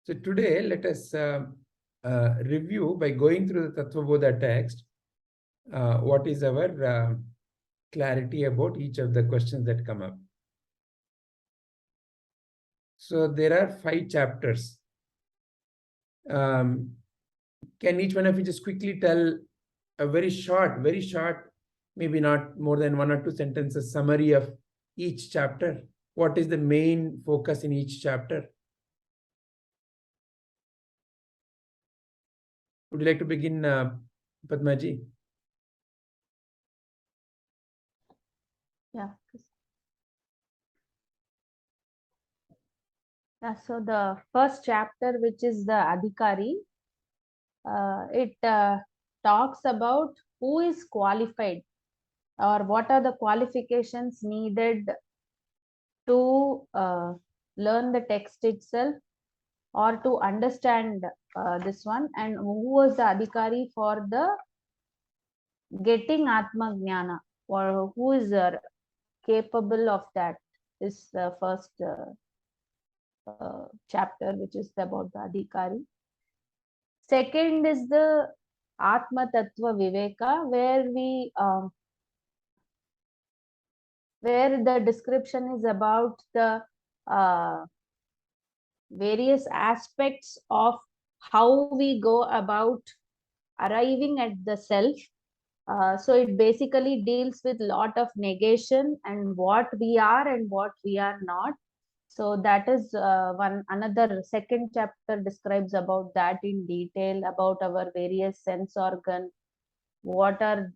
So today, let us review by going through the Tattvabodha text, what is our clarity about each of the questions that come up. So there are 5 chapters. Can each one of you just quickly tell a very short, maybe not more than 1 or 2 sentences summary of each chapter? What is the main focus in each chapter? Would you like to begin, Padmaji? Yeah. So the first chapter, which is the Adhikari, it talks about who is qualified or what are the qualifications needed to learn the text itself or to understand this one, and who was the Adhikari for the getting Atma Jnana, or who is capable of that, is the first chapter, which is about the Adhikari. Second is the Atma Tattva Viveka, where the description is about the various aspects of how we go about arriving at the self. So it basically deals with a lot of negation and what we are and what we are not. So that is another second chapter describes about that in detail, about our various sense organ, what are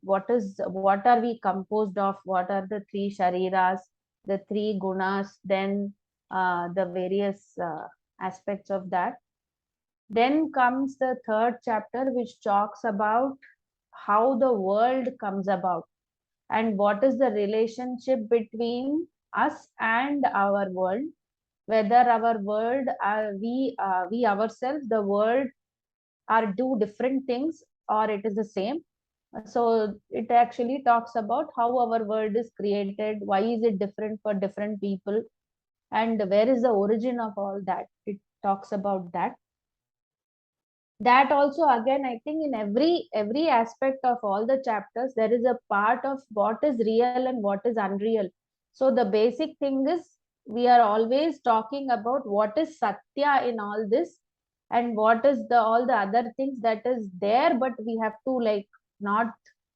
we composed of, what are the 3 shariras, the 3 gunas, then the various aspects of that. Then comes the third chapter, which talks about how the world comes about and what is the relationship between us and our world, whether our world we ourselves, the world, are do different things or it is the same. So it actually talks about how our world is created, why is it different for different people, and where is the origin of all that. It talks about that. That also, again, I think in every aspect of all the chapters, there is a part of what is real and what is unreal. So the basic thing is, we are always talking about what is Satya in all this, and what is all the other things that is there, but we have to like not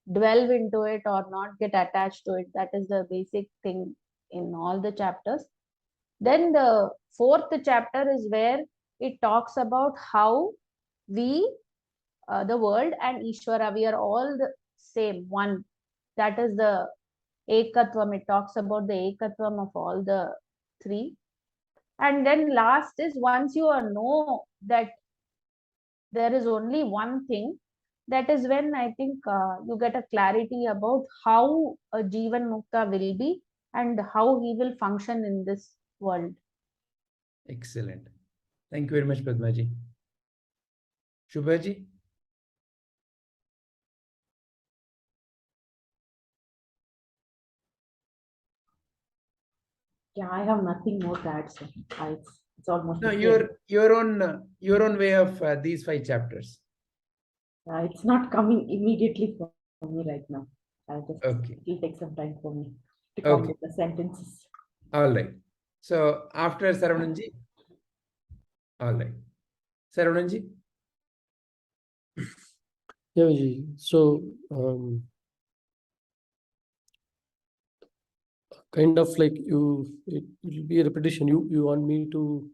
delve into it or not get attached to it. That is the basic thing in all the chapters. Then the fourth chapter is where it talks about how we, the world and Ishvara, we are all the same, one. That is the Ekatvam. It talks about the Ekatvam of all the 3. And then last is, once you know that there is only one thing, that is when I think you get a clarity about how a Jivan Mukta will be and how he will function in this world. Excellent. Thank you very much, Padmaji. Shubhaji? Yeah, I have nothing more to add, sir. It's almost No, your own way of these 5 chapters. It's not coming immediately for me right now. Okay. It'll take some time for me to come with the sentences. All right. So after Saravananji? All right. Saravananji? Yeah, so kind of like it will be a repetition. You want me to?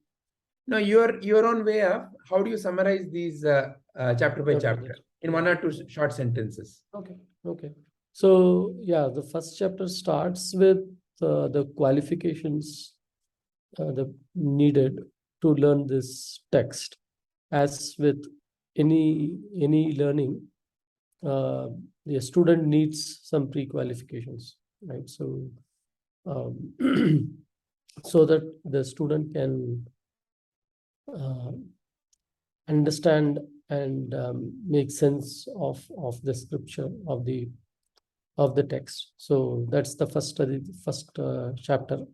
No, your own way of how do you summarize these chapter by chapter in 1 or 2 short sentences? Okay. So yeah, the first chapter starts with the qualifications the needed to learn this text. As with any learning, the student needs some pre-qualifications, right? So so that the student can understand and make sense of the scripture, of the text. So that's the first chapter.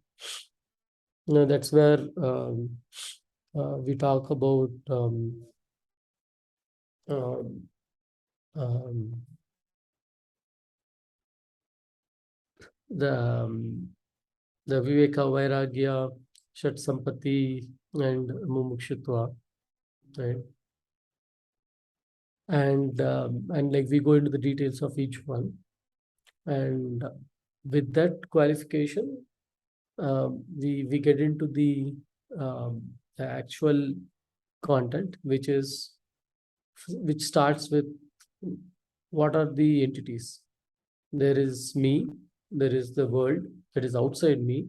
That's where we talk about um, the Viveka, Vairagya, Shat Sampati, and Mumukshutva, right? And like we go into the details of each one, and with that qualification, we get into the actual content, which starts with what are the entities. There is me, there is the world that is outside me,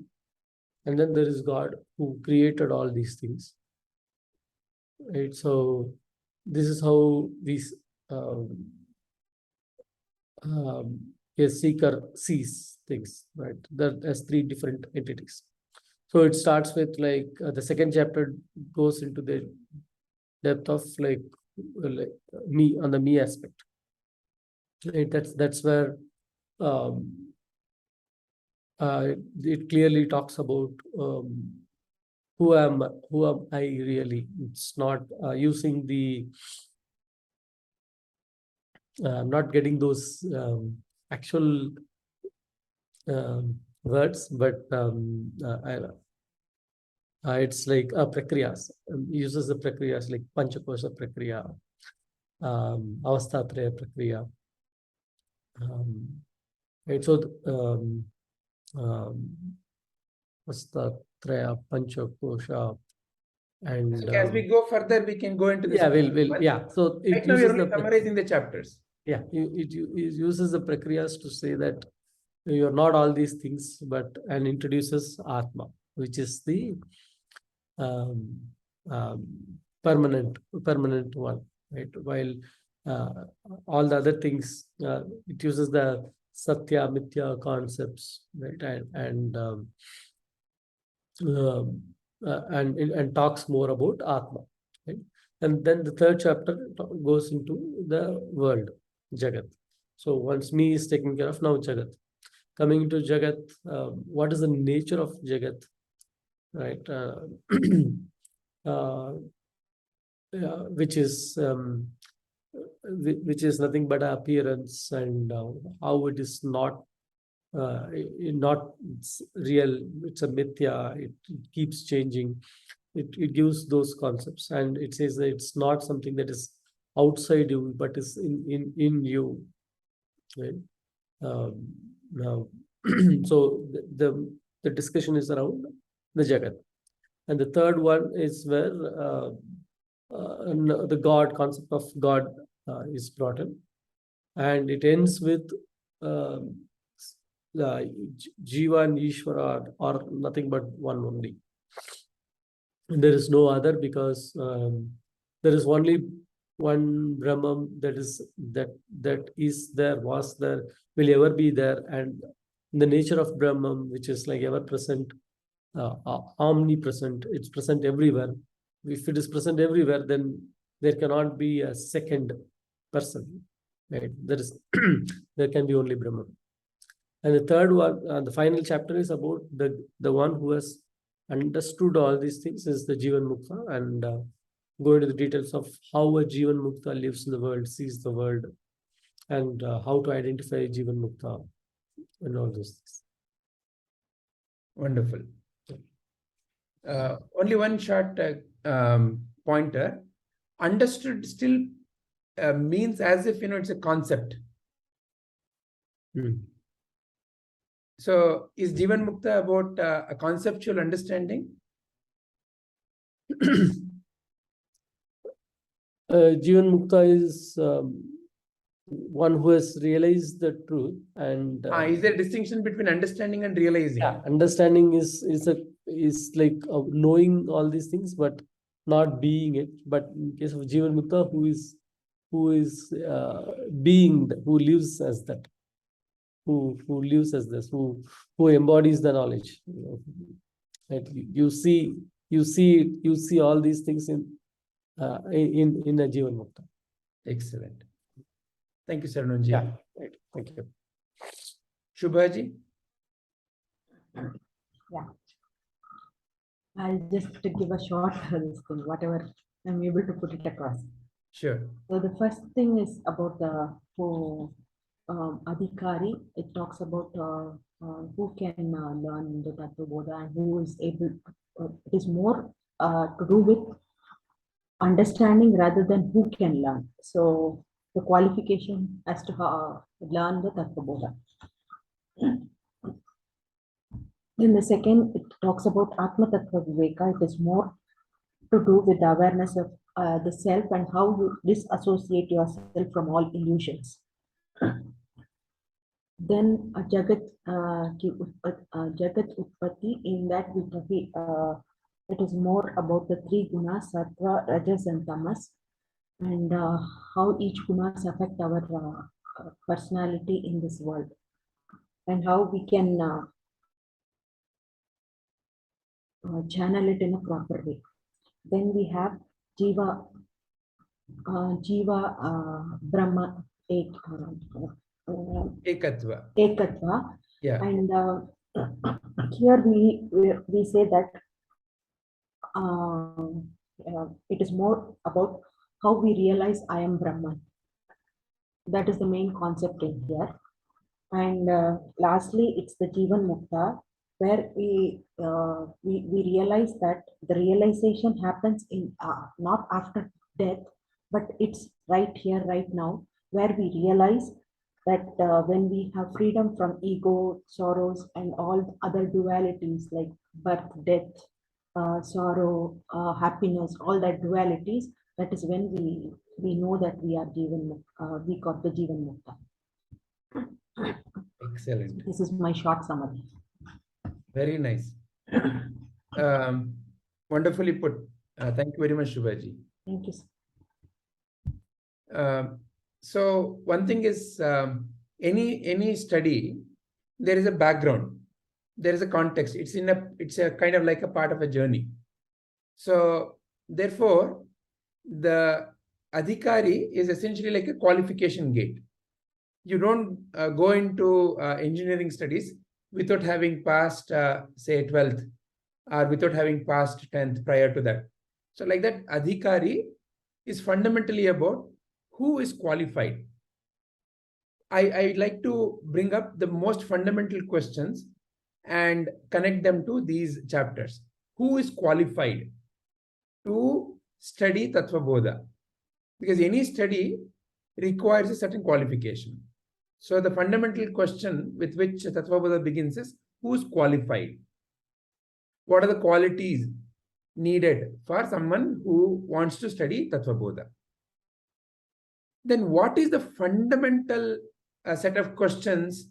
and then there is God who created all these things. Right. So this is how these a seeker sees things, right? There's three different entities. So it starts with like the second chapter goes into the depth of like me, on the me aspect. Right? That's where it clearly talks about who am I really. It's not using the I'm not getting those actual words, but it's like prakriyas. Uses the prakriyas like Panchakosha prakriya, Avastatraya prakriya. Right, so Avastatraya, Panchakosha, and So as we go further, we can go into this. yeah, we'll yeah. So it right now, you're uses only summarizing the chapters. Yeah, it uses the prakriyas to say that you're not all these things, but and introduces Atma, which is the permanent one, right? While all the other things, it uses the Satya, Mithya concepts, right? And talks more about Atma, right? And then the third chapter goes into the world, Jagat. So once me is taken care of, now Jagat. Coming into Jagat, what is the nature of Jagat, right? Which is nothing but appearance, and how it is not it's real. It's a mithya. It keeps changing. It gives those concepts, and it says that it's not something that is outside you, but is in you, right? Now, so the discussion is around the Jagat, and the third one is where the God concept of God is brought in, and it ends with Jiva and Ishvara are nothing but one only. And there is no other, because there is only one Brahman that is there, was there, will ever be there, and the nature of Brahman, which is like ever present, omnipresent, it's present everywhere. If it is present everywhere, then there cannot be a second person, right? There can be only Brahman. And the third one, the final chapter is about the one who has understood all these things, is the Jivan Mukta, and go into the details of how a Jivan Mukta lives in the world, sees the world, and how to identify Jivan Mukta, and all those things. Wonderful. Only one short pointer. Understood still means as if, it's a concept. So is Jivan Mukta about a conceptual understanding? Jivan Mukta is one who has realized the truth, and is there a distinction between understanding and realizing? Yeah, understanding is like knowing all these things, but not being it. But in case of Jivan Mukta, who is being, who lives as that, who lives as this, who embodies the knowledge. Right? You see all these things in a Jivan Mukta. Excellent. Thank you, Sarananji. Yeah, right. Thank you. Shubhaji? Yeah. I'll just give a short this thing, whatever I'm able to put it across. Sure. So the first thing is about the who adhikari. It talks about who can learn the Tattva Bodha and who is able. It is more to do with understanding rather than who can learn. So the qualification as to how learn the Tattva Bodha. Then the second, it talks about Atma Tattva Viveka. It is more to do with the awareness of the self and how you disassociate yourself from all illusions. Then Jagat Jagat Utpatti, in that it is more about the three gunas, Sattva, Rajas and Tamas, and how each gunas affect our personality in this world, and how we can channel it in a proper way. Then we have Jiva, Brahma, Ekatva. Ekatva. Yeah. And here we say that it is more about how we realize I am Brahman. That is the main concept in here. And lastly, it's the Jivan Mukta, where we realize that the realization happens in not after death, but it's right here, right now, where we realize that when we have freedom from ego, sorrows, and all other dualities like birth, death, sorrow, happiness, all that dualities, that is when we know that we are Jivan, we got the Jivan Mukta. Excellent. This is my short summary. Very nice. Wonderfully put. Thank you very much, Shubhaji. Thank you. So one thing is, any study, there is a background, there is a context. It's a kind of like a part of a journey. So therefore, the adhikari is essentially like a qualification gate. You don't go into engineering studies without having passed, say, 12th, or without having passed 10th prior to that. So like that, adhikari is fundamentally about who is qualified. I like to bring up the most fundamental questions and connect them to these chapters. Who is qualified to study Tattva Bodha? Because any study requires a certain qualification. So the fundamental question with which Tattva Bodha begins is, who is qualified? What are the qualities needed for someone who wants to study Tattva Bodha? Then what is the fundamental set of questions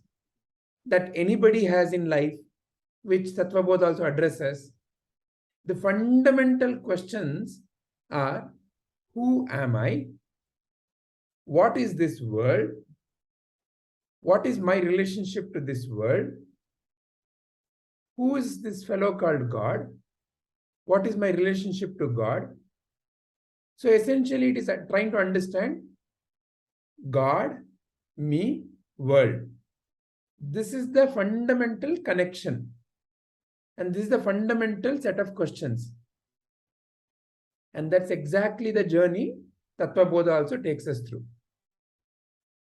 that anybody has in life, which Tattva Bodha also addresses? The fundamental questions are, who am I? What is this world? What is my relationship to this world? Who is this fellow called God? What is my relationship to God? So essentially, it is trying to understand God, me, world. This is the fundamental connection. And this is the fundamental set of questions. And that's exactly the journey Tattva Bodha also takes us through.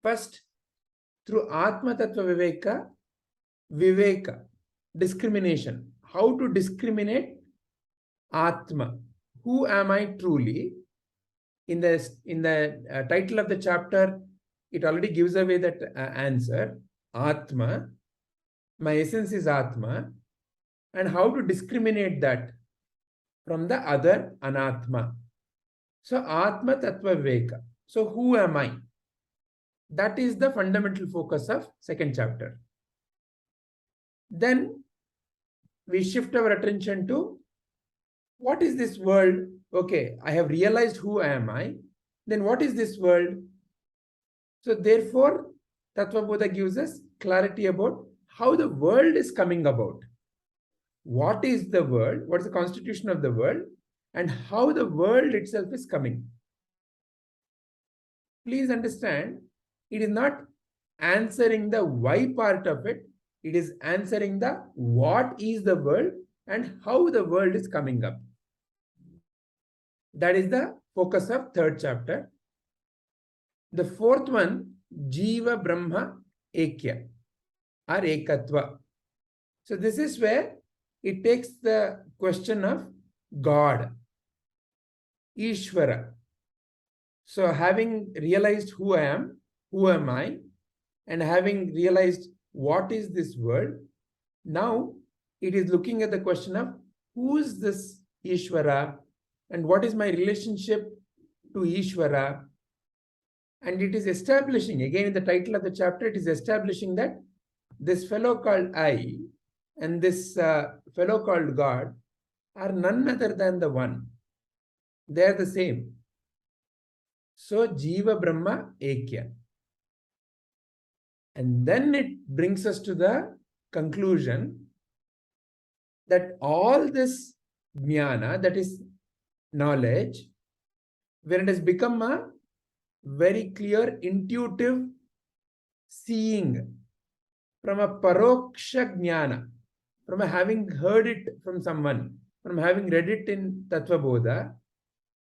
First, through Atma Tattva Viveka, discrimination. How to discriminate Atma. Who am I truly? In the title of the chapter, it already gives away that answer. Atma. My essence is Atma. And how to discriminate that from the other Anatma. So Atma Tattva Viveka. So who am I? That is the fundamental focus of second chapter. Then we shift our attention to, what is this world? Okay, I have realized who am I. Then what is this world? So therefore, Tattva Bodha gives us clarity about how the world is coming about. What is the world? What is the constitution of the world? And how the world itself is coming. Please understand, it is not answering the why part of it. It is answering the what is the world and how the world is coming up. That is the focus of third chapter. The fourth one, Jiva Brahma Ekya or Ekatva. So this is where it takes the question of God, Ishvara. So having realized who I am, who am I, and having realized what is this world, now it is looking at the question of who is this Ishvara and what is my relationship to Ishvara. And it is establishing, again in the title of the chapter, it is establishing that this fellow called I and this fellow called God are none other than the one. They are the same. So Jiva Brahma Ekya. And then it brings us to the conclusion that all this jnana, that is knowledge, when it has become a very clear intuitive seeing from a paroksha jnana, from having heard it from someone, from having read it in Tattva Bodha,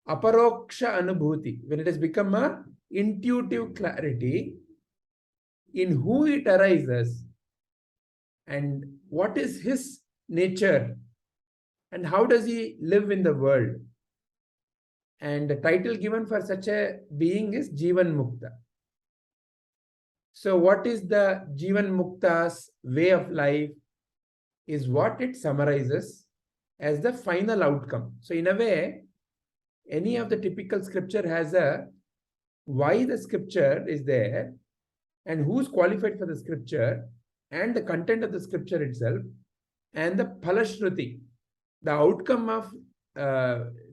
aparoksha anubhuti, when it has become a intuitive clarity in who it arises and what is his nature and how does he live in the world. And the title given for such a being is Jivan Mukta. So what is the Jivan Mukta's way of life is what it summarizes as the final outcome. So in a way, any of the typical scripture has a why the scripture is there and who's qualified for the scripture and the content of the scripture itself and the Phalashruti, the outcome of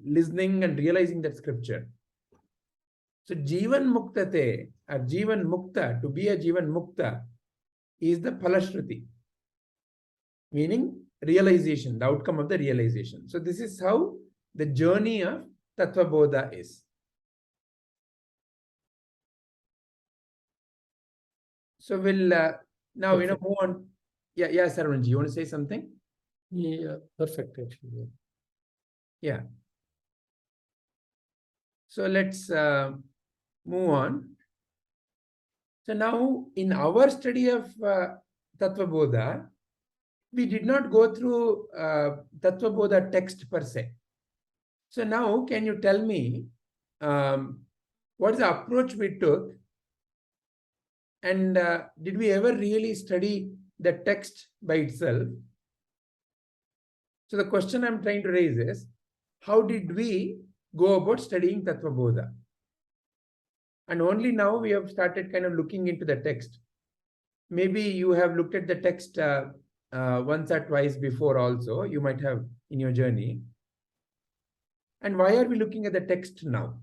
listening and realizing that scripture. So Jivan Muktate or Jivan Mukta, to be a Jivan Mukta is the Phalashruti, meaning realization, the outcome of the realization. So this is how the journey of Tattva Bodha is. So we'll now move on. Yeah, Sarvanji, you want to say something? Yeah, perfect actually. Yeah. So let's move on. So now in our study of Tattva Bodha, we did not go through Tattva Bodha text per se. So now can you tell me what is the approach we took, and did we ever really study the text by itself? So the question I'm trying to raise is, how did we go about studying Tattva Bodha? And only now we have started kind of looking into the text. Maybe you have looked at the text once or twice before also, you might have in your journey. And why are we looking at the text now?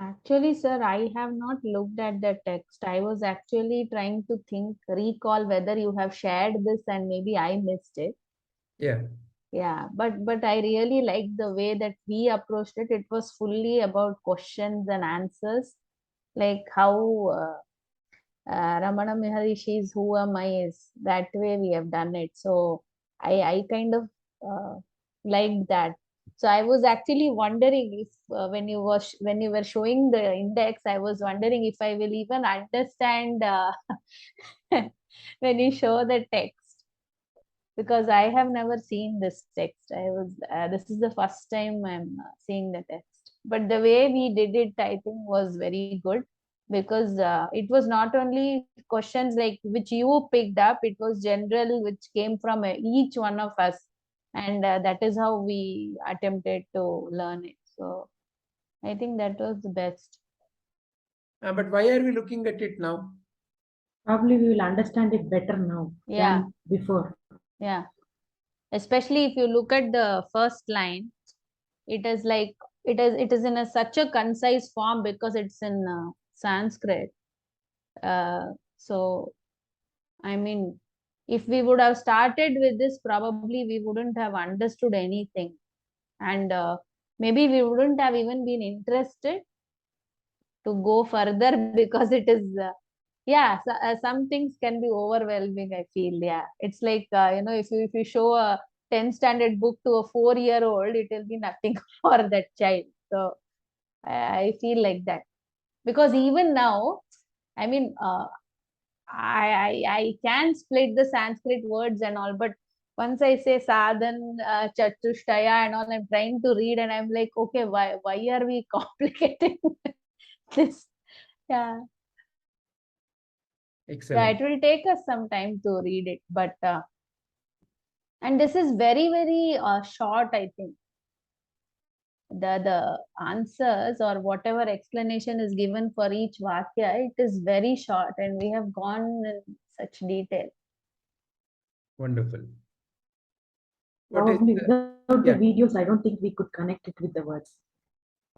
Actually, sir, I have not looked at the text. I was actually trying to recall whether you have shared this and maybe I missed it. Yeah. Yeah, but I really like the way that we approached it. It was fully about questions and answers, like how Ramana Maharishi's "Who Am I" is that way we have done it. So I kind of liked that. So I was actually wondering if when you were showing the index, I was wondering if I will even understand when you show the text, because I have never seen this text. This is the first time I'm seeing the text. But the way we did it, I think, was very good, because it was not only questions like which you picked up, it was general, which came from each one of us. And that is how we attempted to learn it. So I think that was the best. But why are we looking at it now? Probably we will understand it better now Yeah. than before. Yeah. Especially if you look at the first line, it is like it is in such a concise form because it's in Sanskrit. So I mean, if we would have started with this, probably we wouldn't have understood anything, and maybe we wouldn't have even been interested to go further because it is yeah, some things can be overwhelming, I feel. Yeah, it's like if you show a 10th standard book to a 4-year-old, it will be nothing for that child. So I feel like that, because even now, I mean, I can split the Sanskrit words and all, but once I say sadhan, chatushtaya and all, I'm trying to read and I'm like, okay, why are we complicating this? Yeah, yeah, Excellent. it will take us some time to read it, but and this is very, very short, I think. The answers or whatever explanation is given for each vakya, it is very short, and we have gone in such detail. Wonderful. What is Probably the, without the yeah. videos, I don't think we could connect it with the words.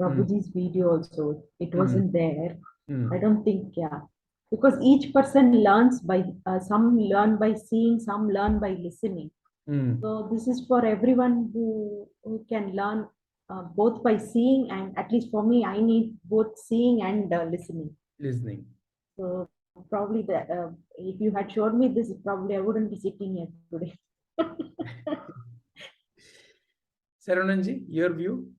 Mm, Prabhuji's video also, it mm, wasn't there. I mm, don't think, yeah. Because each person learns by, some learn by seeing, some learn by listening. mm. So this is for everyone who can learn both by seeing, and at least for me, I need both seeing and listening. Listening. So probably that if you had showed me this, probably I wouldn't be sitting here today. Sarananji, your view?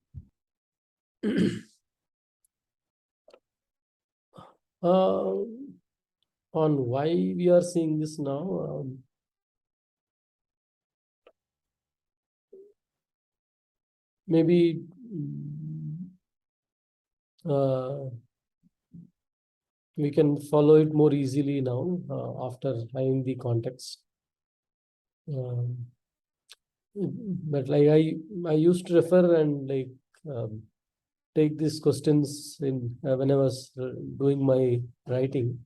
On why we are seeing this now, maybe we can follow it more easily now after having the context. But like I used to refer and like take these questions in when I was doing my writing.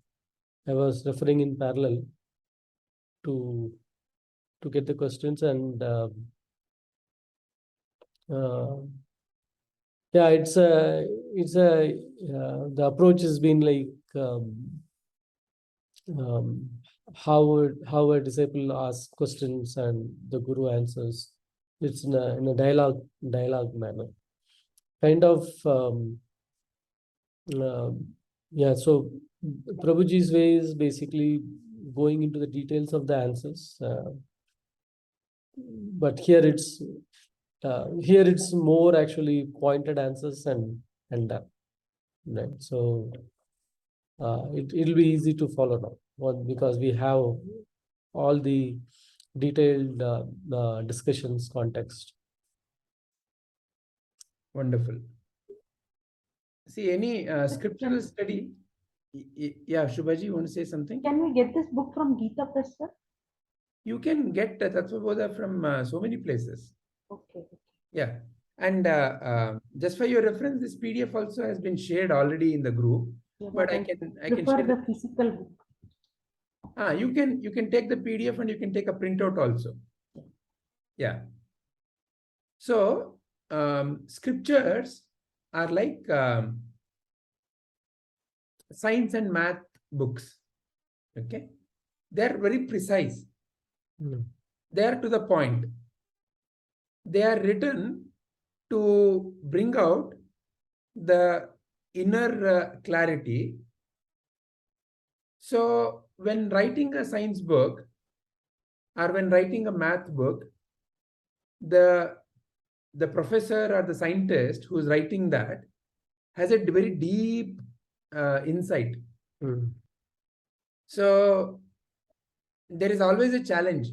I was referring in parallel to get the questions, and yeah, it's a the approach has been like how a disciple asks questions and the guru answers. It's in a dialogue manner, kind of yeah. So Prabhuji's way is basically going into the details of the answers, but here it's more actually pointed answers and done, right? So it'll be easy to follow now, because we have all the detailed discussions context. Wonderful. See, any scriptural study? Yeah, Shubhaji, you want to say something? Can we get this book from Gita Press, sir? You can get Tattvabodha from so many places. Okay. Yeah. And just for your reference, this PDF also has been shared already in the group. Yeah, But I can prefer share the physical book. you can take the PDF and you can take a printout also. Yeah. So scriptures are like science and math books. Okay. They're very precise. They are to the point. They are written to bring out the inner clarity. So when writing a science book or when writing a math book, the professor or the scientist who is writing that has a very deep insight. So there is always a challenge.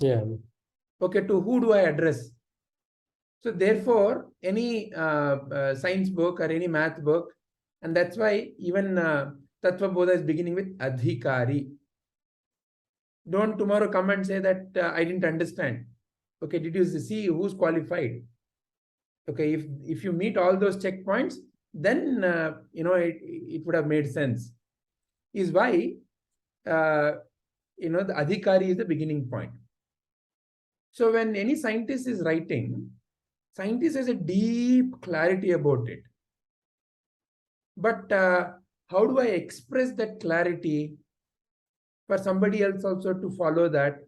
Yeah. Okay, to who do I address? So therefore, any science book or any math book, and that's why even Tattvabodha is beginning with Adhikari. Don't tomorrow come and say that I didn't understand. Okay, did you see who's qualified? Okay, if you meet all those checkpoints, then it would have made sense. Is why the Adhikari is the beginning point. So when any scientist is writing, scientist has a deep clarity about it. But how do I express that clarity for somebody else also to follow that?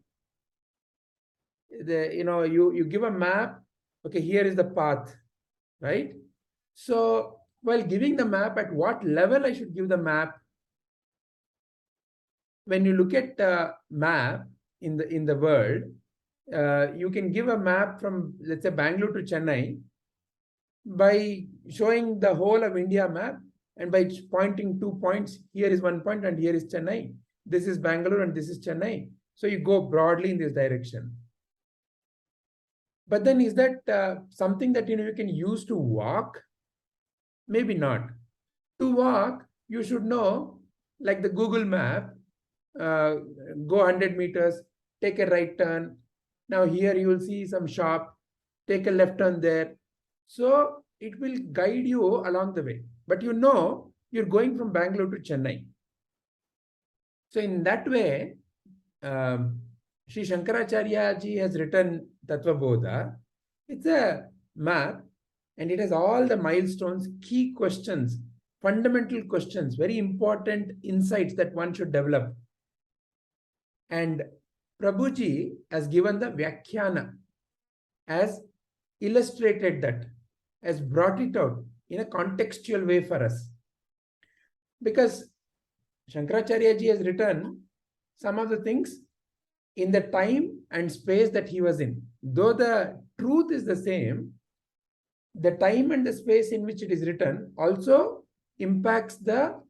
You give a map. Okay, here is the path, right? So while giving the map, at what level I should give the map? when you look at a map in the world, you can give a map from, let's say, Bangalore to Chennai by showing the whole of India map and by pointing 2 points. Here is 1 point and here is Chennai. This is Bangalore and this is Chennai. So you go broadly in this direction. But then is that something that you can use to walk? Maybe not. To walk, you should know, like the Google map, go 100 meters, take a right turn. Now here you will see some shop, take a left turn there. So it will guide you along the way. But you know you're going from Bangalore to Chennai. So in that way, Sri Shankaracharya ji has written Tattva Bodha. It's a map and it has all the milestones, key questions, fundamental questions, very important insights that one should develop. And Prabhuji has given the Vyakhyana, has illustrated that, has brought it out in a contextual way for us. Because Shankaracharya ji has written some of the things in the time and space that he was in. Though the truth is the same, the time and the space in which it is written also impacts the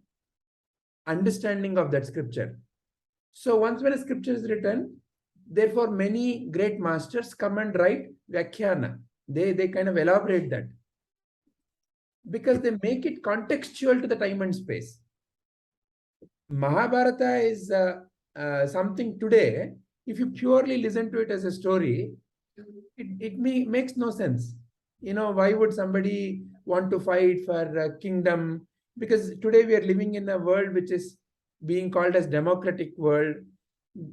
understanding of that scripture. So once when a scripture is written, therefore many great masters come and write Vyakhyana. They kind of elaborate that, because they make it contextual to the time and space. Mahabharata is something today, if you purely listen to it as a story, it makes no sense. You know, why would somebody want to fight for a kingdom? Because today we are living in a world which is being called as democratic world.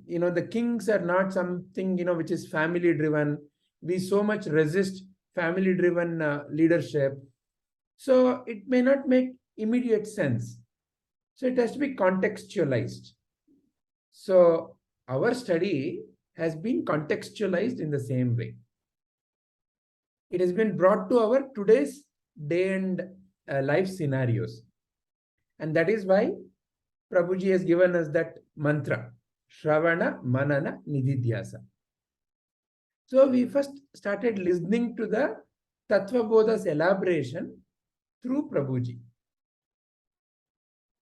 You know, the kings are not something, you know, which is family driven. We so much resist family driven leadership. So it may not make immediate sense. So it has to be contextualized. So our study has been contextualized in the same way. It has been brought to our today's day and life scenarios. And that is why Prabhuji has given us that mantra, Shravana, Manana, Nididhyasa. So we first started listening to the Tattva Bodha's elaboration through Prabhuji.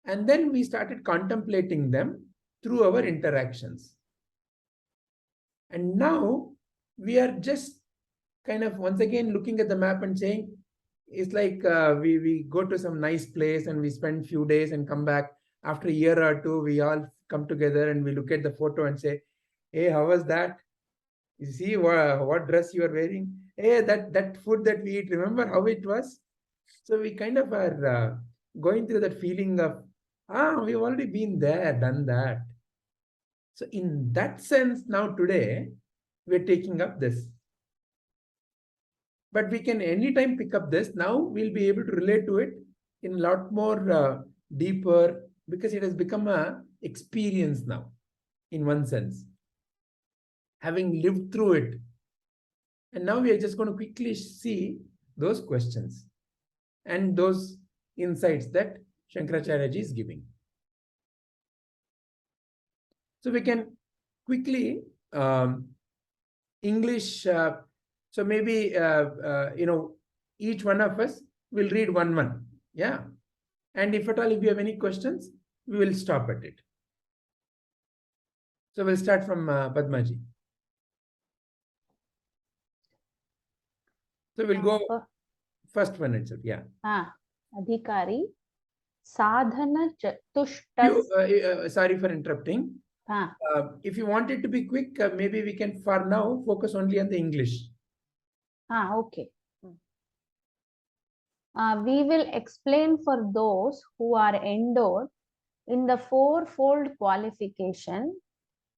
And then we started contemplating them through our interactions. And now we are just kind of once again looking at the map and saying, it's like we go to some nice place and we spend few days and come back. After a year or two, we all come together and we look at the photo and say, hey, how was that? You see what dress you are wearing? Hey, that food that we eat, remember how it was? So we kind of are going through that feeling of, we've already been there, done that. So in that sense, now today, we're taking up this. But we can anytime pick up this. Now we'll be able to relate to it in a lot more deeper, because it has become a experience now, in one sense, having lived through it. And now we are just going to quickly see those questions and those insights that Shankaracharya ji is giving. So we can quickly English. So maybe each one of us will read one. Yeah. And if at all, if you have any questions, we will stop at it. So we'll start from Padmaji. So we'll go first one itself. Yeah. Adhikari, Sadhana Chatushtas. Sorry for interrupting. If you want it to be quick, maybe we can for now focus only on the English. Okay. We will explain for those who are endowed in the fourfold qualification,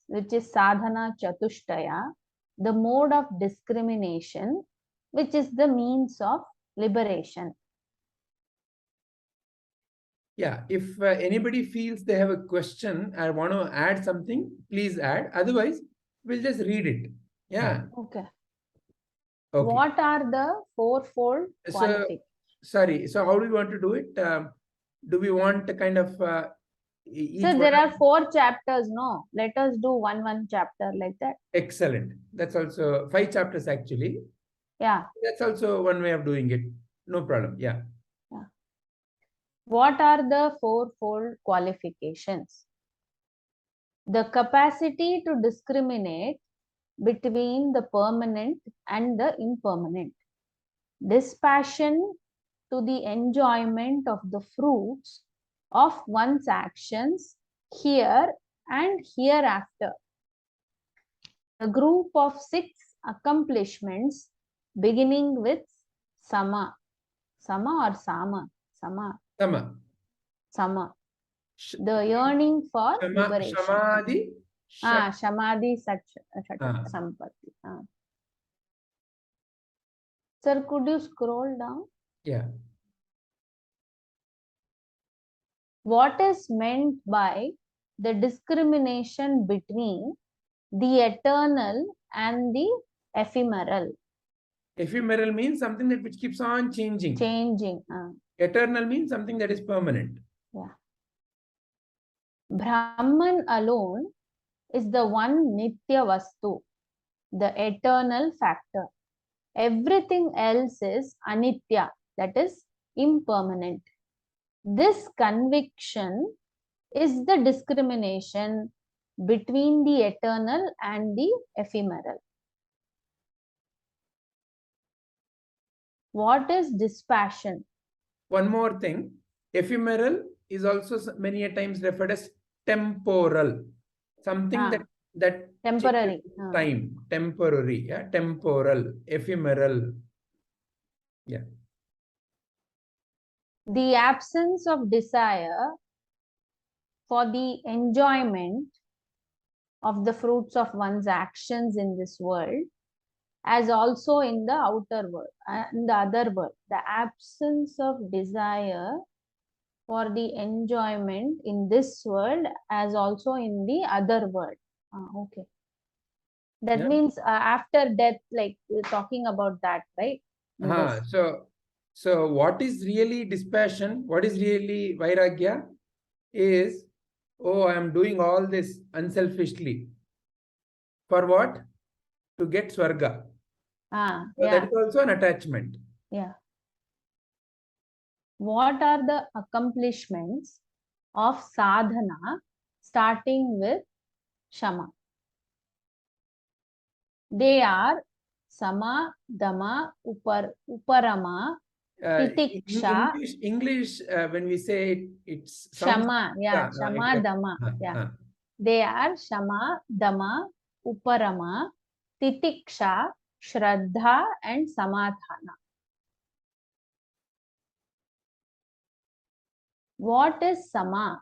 which is Sadhana Chatushtaya, the mode of discrimination, which is the means of liberation. Yeah, if anybody feels they have a question or want to add something, please add. Otherwise, we'll just read it. Yeah. Okay. What are the fourfold qualifications? So how do we want to do it? Do we want to kind of each So one there of- are 4 chapters, no? Let us do one chapter like that. Excellent. That's also 5 chapters actually. Yeah. That's also one way of doing it. No problem. Yeah. What are the fourfold qualifications? The capacity to discriminate between the permanent and the impermanent. Dispassion to the enjoyment of the fruits of one's actions here and hereafter. A group of 6 accomplishments beginning with sama. Sama or sama? Sama. Sama. Sama. Sh- The yearning for Shama, liberation. Shamadhi. Shamadhi Ah. Sampatti. Sir, could you scroll down? Yeah. What is meant by the discrimination between the eternal and the ephemeral? Ephemeral means something that which keeps on changing. Changing. Eternal means something that is permanent. Yeah. Brahman alone is the one Nitya Vastu, the eternal factor. Everything else is Anitya, that is impermanent. This conviction is the discrimination between the eternal and the ephemeral. What is dispassion? One more thing. Ephemeral is also many a times referred as temporal. Something that Temporary. changes time. Temporary. Yeah. Temporal. Ephemeral. Yeah. The absence of desire for the enjoyment of the fruits of one's actions in this world, as also in the outer world, in the other world. The absence of desire for the enjoyment in this world, as also in the other world. Okay. That means after death, like we're talking about that, right? So what is really dispassion? What is really vairagya? Is, oh, I am doing all this unselfishly. For what? To get swarga. So that is also an attachment. Yeah. What are the accomplishments of sadhana starting with shama? They are sama, dama, uparama, titiksha. English, when we say it, it's Shama, shama, dama. They are shama, dama, uparama, titiksha, shraddha, and samadhana. What is sama?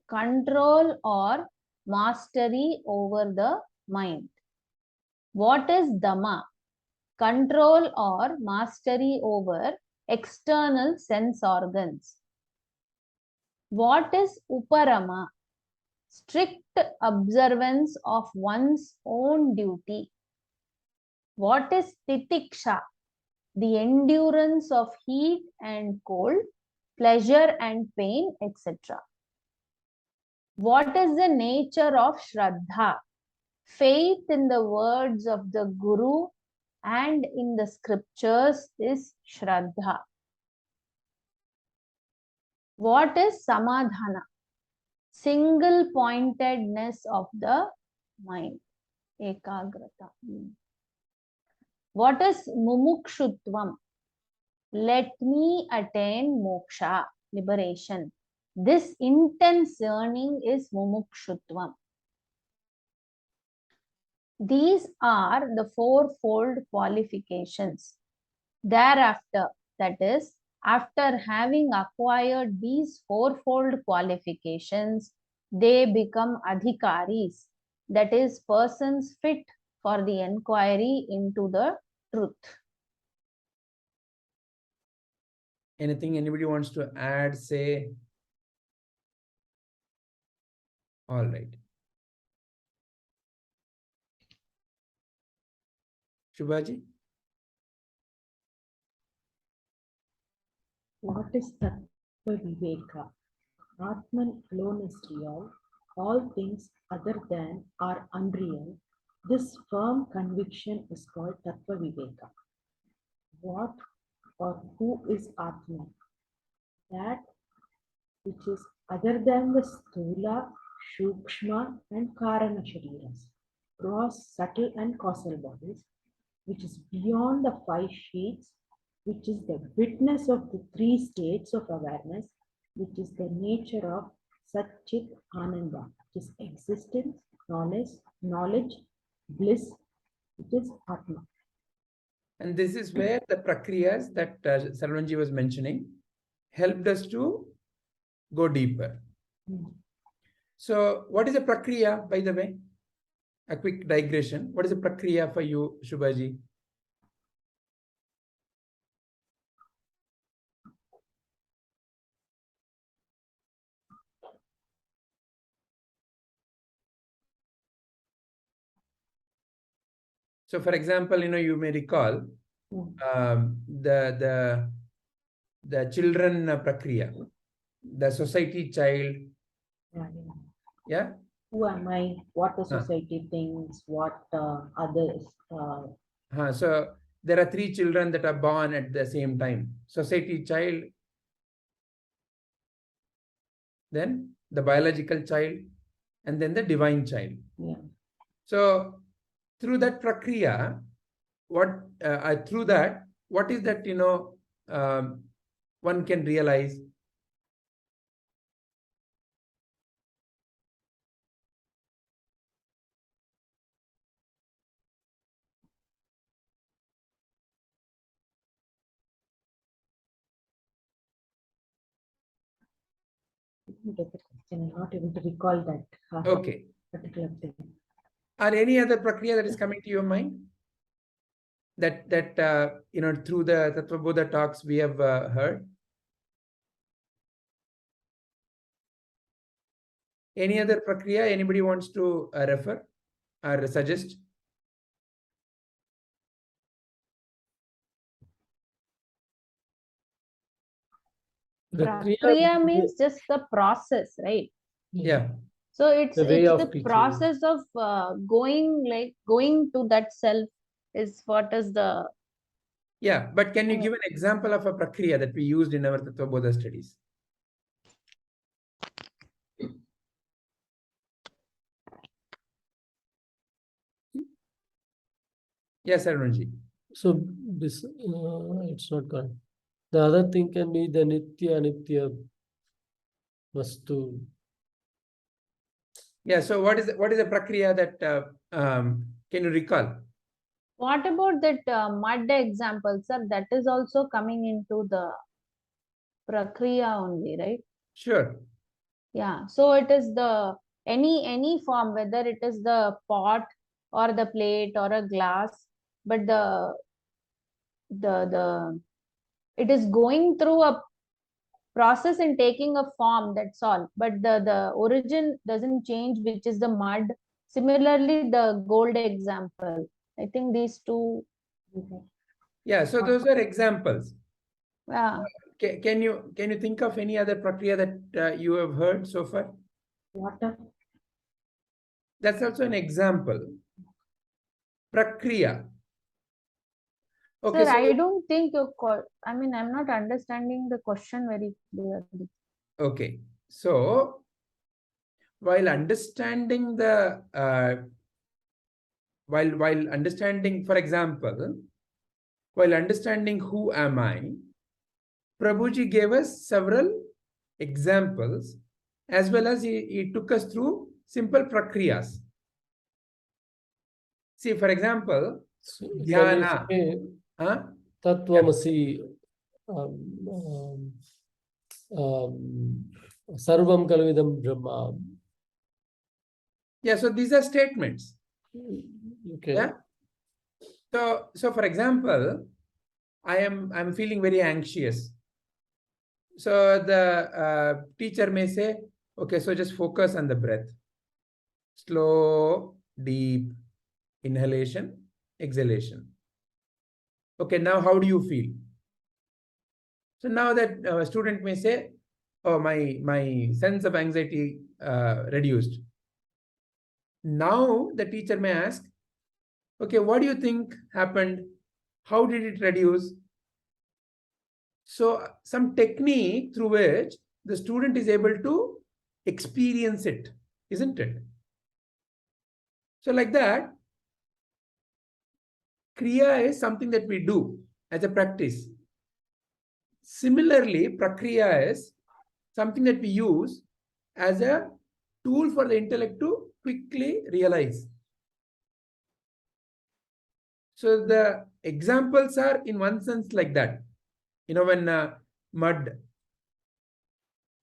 Control or mastery over the mind. What is dhamma? Control or mastery over external sense organs. What is uparama? Strict observance of one's own duty. What is titiksha? The endurance of heat and cold, pleasure and pain, etc. What is the nature of shraddha? Faith in the words of the Guru and in the scriptures is shraddha. What is samadhana? Single pointedness of the mind. Ekagrata. What is mumukshutvam? Let me attain moksha, liberation. This intense yearning is mumukshutvam. These are the fourfold qualifications. Thereafter, that is, after having acquired these fourfold qualifications, they become adhikaris, that is, persons fit for the inquiry into the truth. Anything anybody wants to add, say? All right. Shubhaji? What is Tattva Viveka? Atman alone is real. All things other than are unreal. This firm conviction is called Tattva Viveka. What or who is Atman? That which is other than the Sthula, Shukshma, and Karana Shariras, gross, subtle, and causal bodies, which is beyond the 5 sheets, which is the witness of the 3 states of awareness, which is the nature of Satchit Ananda, which is existence, knowledge, bliss, which is Atma. And this is where the prakriyas that Sarvanji was mentioning helped us to go deeper. So what is a prakriya, by the way? A quick digression. What is a prakriya for you, Shubhaji? So for example, you may recall the children prakriya, the society child. Yeah. Who am I? What the society thinks? What others? So there are 3 children that are born at the same time. Society child, then the biological child, and then the divine child. Yeah. So through that prakriya, what is that one can realize? Get the question. I'm not able to recall that Okay. particular thing. Are any other prakriya that is coming to your mind? That through the Tattva Bodha talks we have heard? Any other prakriya anybody wants to refer or suggest? Prakriya means just the process, right? Yeah. So it's The way of the teaching. process of going to that self is what is the. Yeah, but can you give an example of a prakriya that we used in our Tattva Bodha studies? Yes, Arunji. So this it's not gone. The other thing can be the Nitya Anitya Vastu. Yeah, so what is the prakriya that can you recall? What about that mud example, sir? That is also coming into the prakriya only, right? Sure. Yeah. So it is the any form, whether it is the pot or the plate or a glass, but the it is going through a process and taking a form, that's all, but the origin doesn't change, which is the mud. Similarly, the gold example, I think these two. Yeah, so those are examples. Yeah. Can you think of any other prakriya that you have heard so far? Water. That's also an example. Prakriya. Okay, Sir, so I don't think I'm not understanding the question very clearly. okay, so while understanding the while understanding, for example, while understanding who am I, Prabhuji gave us several examples, as well as he took us through simple prakriyas. See, for example, dhyana. Tattvamasi Sarvam Kalvidam Brahma. Yeah, so these are statements. Okay. Yeah. So for example, I'm feeling very anxious. So the teacher may say, okay, so just focus on the breath. Slow, deep inhalation, exhalation. Okay, now how do you feel? So now that a student may say, oh, my sense of anxiety reduced. Now the teacher may ask, okay, what do you think happened? How did it reduce? So some technique through which the student is able to experience it, isn't it? So like that, Kriya is something that we do as a practice. Similarly, Prakriya is something that we use as a tool for the intellect to quickly realize. So the examples are in one sense like that. You know, when mud,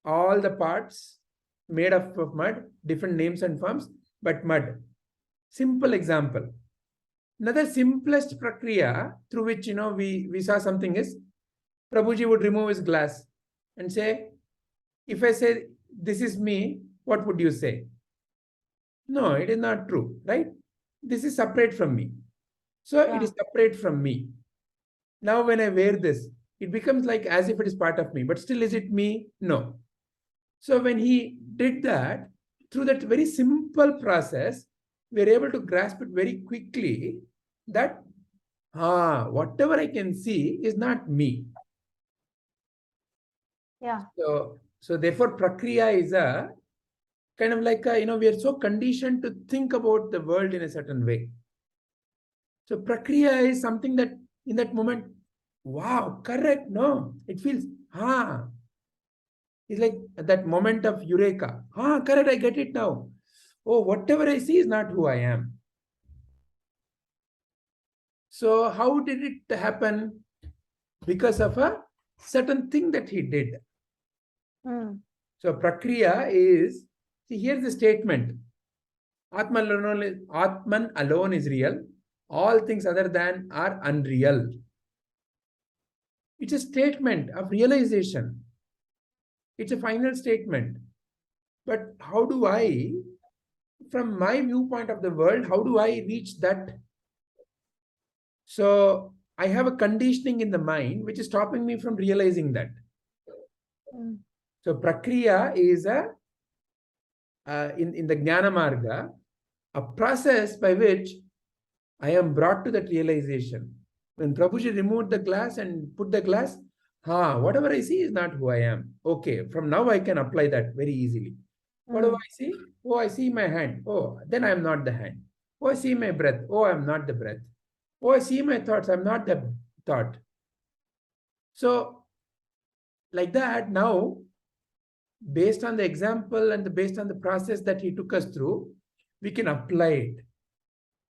all the parts made up of mud, different names and forms, but mud. Simple example. Another simplest prakriya through which, you know, we saw something is Prabhuji would remove his glass and say, if I say this is me, what would you say? No, it is not true, right? This is separate from me. So it is separate from me. Now when I wear this, it becomes like as if it is part of me, but still is it me? No. So when he did that, through that very simple process, we are able to grasp it very quickly that whatever I can see is not me. Yeah. So therefore, Prakriya is a kind of like a, you know, we are so conditioned to think about the world in a certain way. So Prakriya is something that in that moment, wow, correct, no, it feels, it's like that moment of eureka. Correct, I get it now. Oh, whatever I see is not who I am. So how did it happen? Because of a certain thing that he did. So Prakriya is, see, here's the statement. Atman alone is real. All things other than are unreal. It's a statement of realization. It's a final statement. But how do I, from my viewpoint of the world, how do I reach that? So I have a conditioning in the mind which is stopping me from realizing that. So Prakriya is a in the Jnana Marga, a process by which I am brought to that realization. When Prabhuji removed the glass and put the glass, whatever I see is not who I am. Okay, from now I can apply that very easily. What do I see? Oh, I see my hand. Oh, then I am not the hand. Oh, I see my breath. Oh, I am not the breath. Oh, I see my thoughts. I am not the thought. So, like that, now, based on the example and based on the process that he took us through, we can apply it.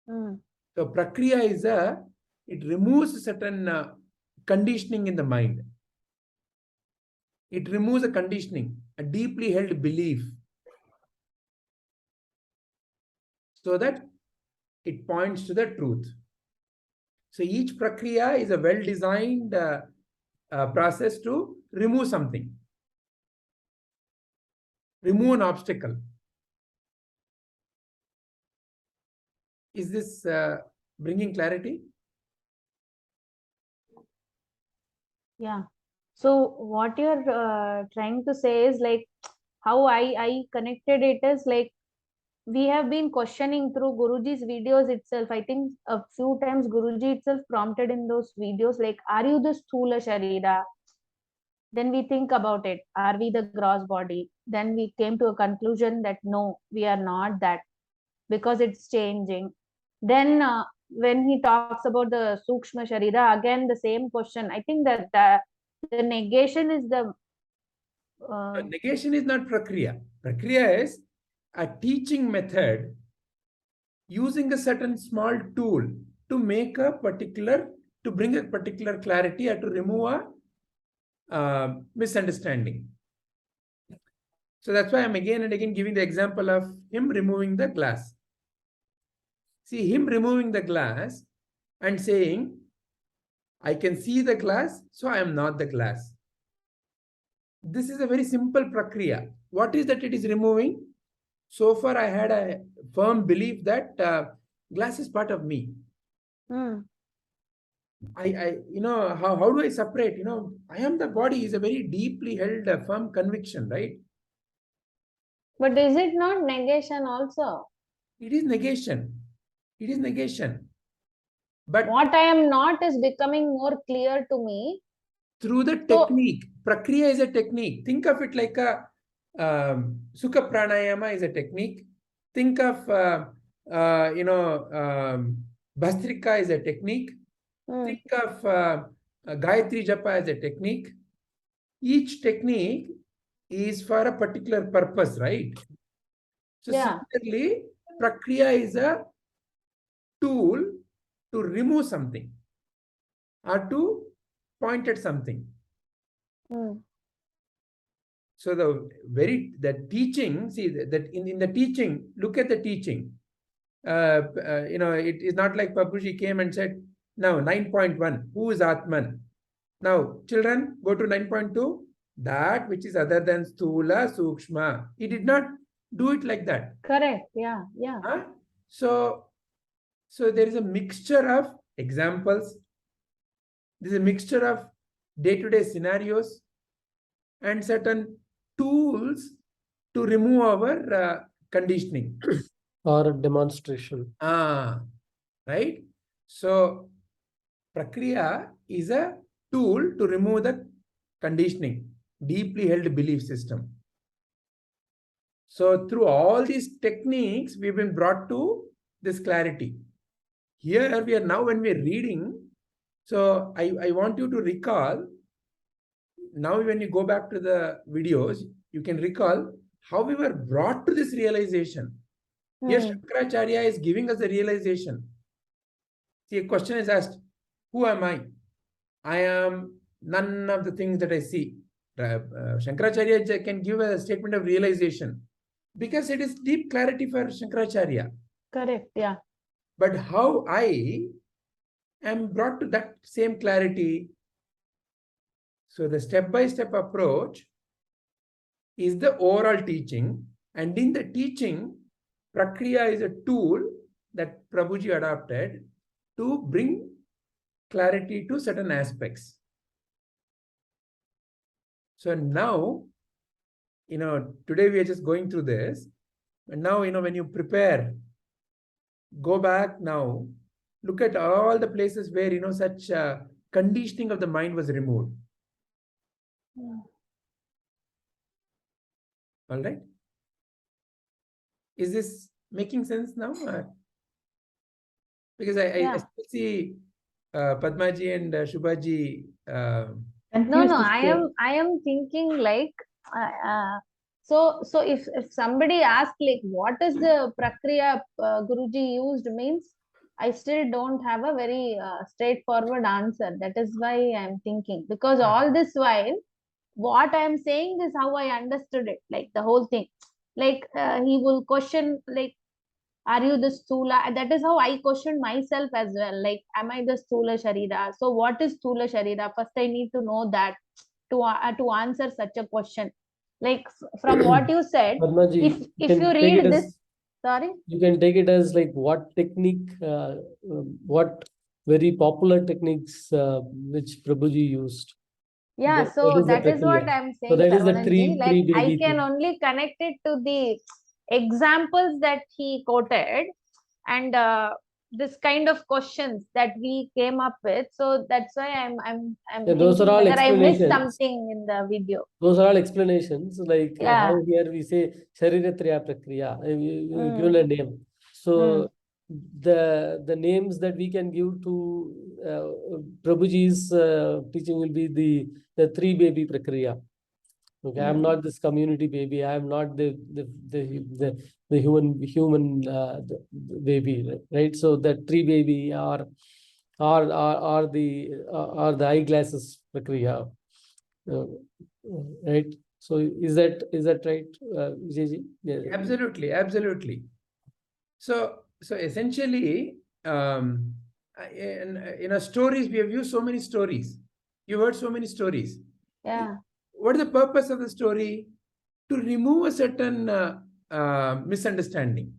So Prakriya is it removes a certain conditioning in the mind. It removes a conditioning, a deeply held belief, so that it points to the truth. So each Prakriya is a well-designed process to remove something, remove an obstacle. Is this bringing clarity? Yeah. So what you're trying to say is like how I connected it is like we have been questioning through Guruji's videos itself. I think a few times Guruji itself prompted in those videos like, are you the Sthula Sharira? Then we think about it. Are we the gross body? Then we came to a conclusion that no, we are not that because it's changing. Then when he talks about the Sukshma Sharira, again the same question. I think that the negation is the negation is not Prakriya. Prakriya is a teaching method using a certain small tool to make a particular, to bring a particular clarity or to remove a misunderstanding. So that's why I'm again and again giving the example of him removing the glass. See, him removing the glass and saying, I can see the glass, so I am not the glass. This is a very simple prakriya. What is that it is removing? So far, I had a firm belief that glass is part of me. how do I separate? I am the body is a very deeply held, firm conviction, right? But is it not negation also? It is negation. It is negation. But What I am not is becoming more clear to me. through the technique, Prakriya is a technique. Think of it like a Sukha Pranayama is a technique. Think of, Bhastrika is a technique. Think of Gayatri Japa as a technique. Each technique is for a particular purpose, right? So similarly, Prakriya is a tool to remove something or to point at something. So the teaching, see that in the teaching, look at the teaching. It is not like Prabhuji came and said, now 9.1, who is Atman? Now, children, go to 9.2, that which is other than Stula, Sukshma. He did not do it like that. Correct, yeah. Huh? So there is a mixture of examples. There is a mixture of day-to-day scenarios and certain tools to remove our conditioning. Or demonstration. Right? So, Prakriya is a tool to remove the conditioning, deeply held belief system. So, through all these techniques, we've been brought to this clarity. Here we are now when we are reading. So, I want you to recall, now when you go back to the videos, you can recall how we were brought to this realization. Here, Shankaracharya is giving us the realization. See, a question is asked, who am I? I am none of the things that I see. Shankaracharya can give a statement of realization because it is deep clarity for Shankaracharya. Correct, yeah. But how I am brought to that same clarity? So the step-by-step approach is the overall teaching, and in the teaching, Prakriya is a tool that Prabhuji adopted to bring clarity to certain aspects. So now, today we are just going through this. And now, when you prepare, go back now, look at all the places where, such conditioning of the mind was removed. All right. Is this making sense now? Because I still see Padmaji and Shubhaji. No, I am thinking like, so if somebody asks like, what is the Prakriya Guruji used means, I still don't have a very straightforward answer. That is why I'm thinking, because all this while, what I'm saying is how I understood it, like the whole thing. Like he will question like, are you the Stula? That is how I questioned myself as well. Like, am I the Stula Sharira? So what is Stula Sharira? First, I need to know that to answer such a question. Like from what you said, Padmaji, if you read this, you can take it as like what technique, what very popular techniques which Prabhuji used. Yeah, so that is what I'm saying. So that is the three like I baby can thing. only connect it to the examples that he quoted and this kind of questions that we came up with. So that's why I'm those are all whether I missed explanations. something in the video. Those are all explanations, like how here we say Shariratriya Prakriya, given a name. So the names that we can give to Prabhuji's teaching will be the three baby Prakriya. Okay, I'm not this community baby. I am not the human baby, right? So the tree baby are the eyeglasses Prakriya, right? So is that right, Vijayji? Yeah. Absolutely. So essentially, in stories, we have used so many stories. You heard so many stories. Yeah. What is the purpose of the story? To remove a certain misunderstanding.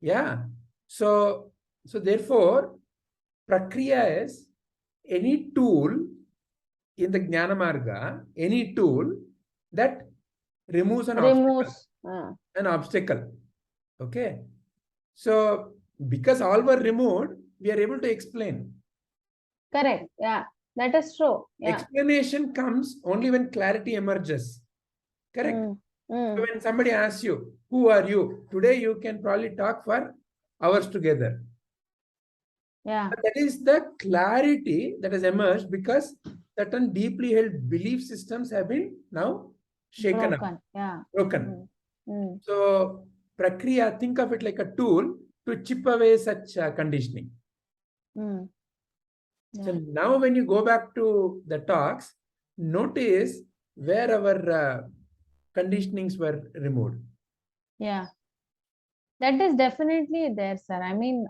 Yeah. So therefore, Prakriya is any tool in the Jnana Marga, any tool that removes an obstacle. Okay. So because all were removed, we are able to explain. Correct. Yeah, that is true. Yeah. Explanation comes only when clarity emerges. Correct. So when somebody asks you, who are you? Today you can probably talk for hours together. Yeah. But that is the clarity that has emerged because certain deeply held belief systems have been now shaken Broken. up. Yeah. Broken. So Prakriya, think of it like a tool to chip away such conditioning. Yeah. So now when you go back to the talks, notice where our conditionings were removed. Yeah. That is definitely there, sir. I mean,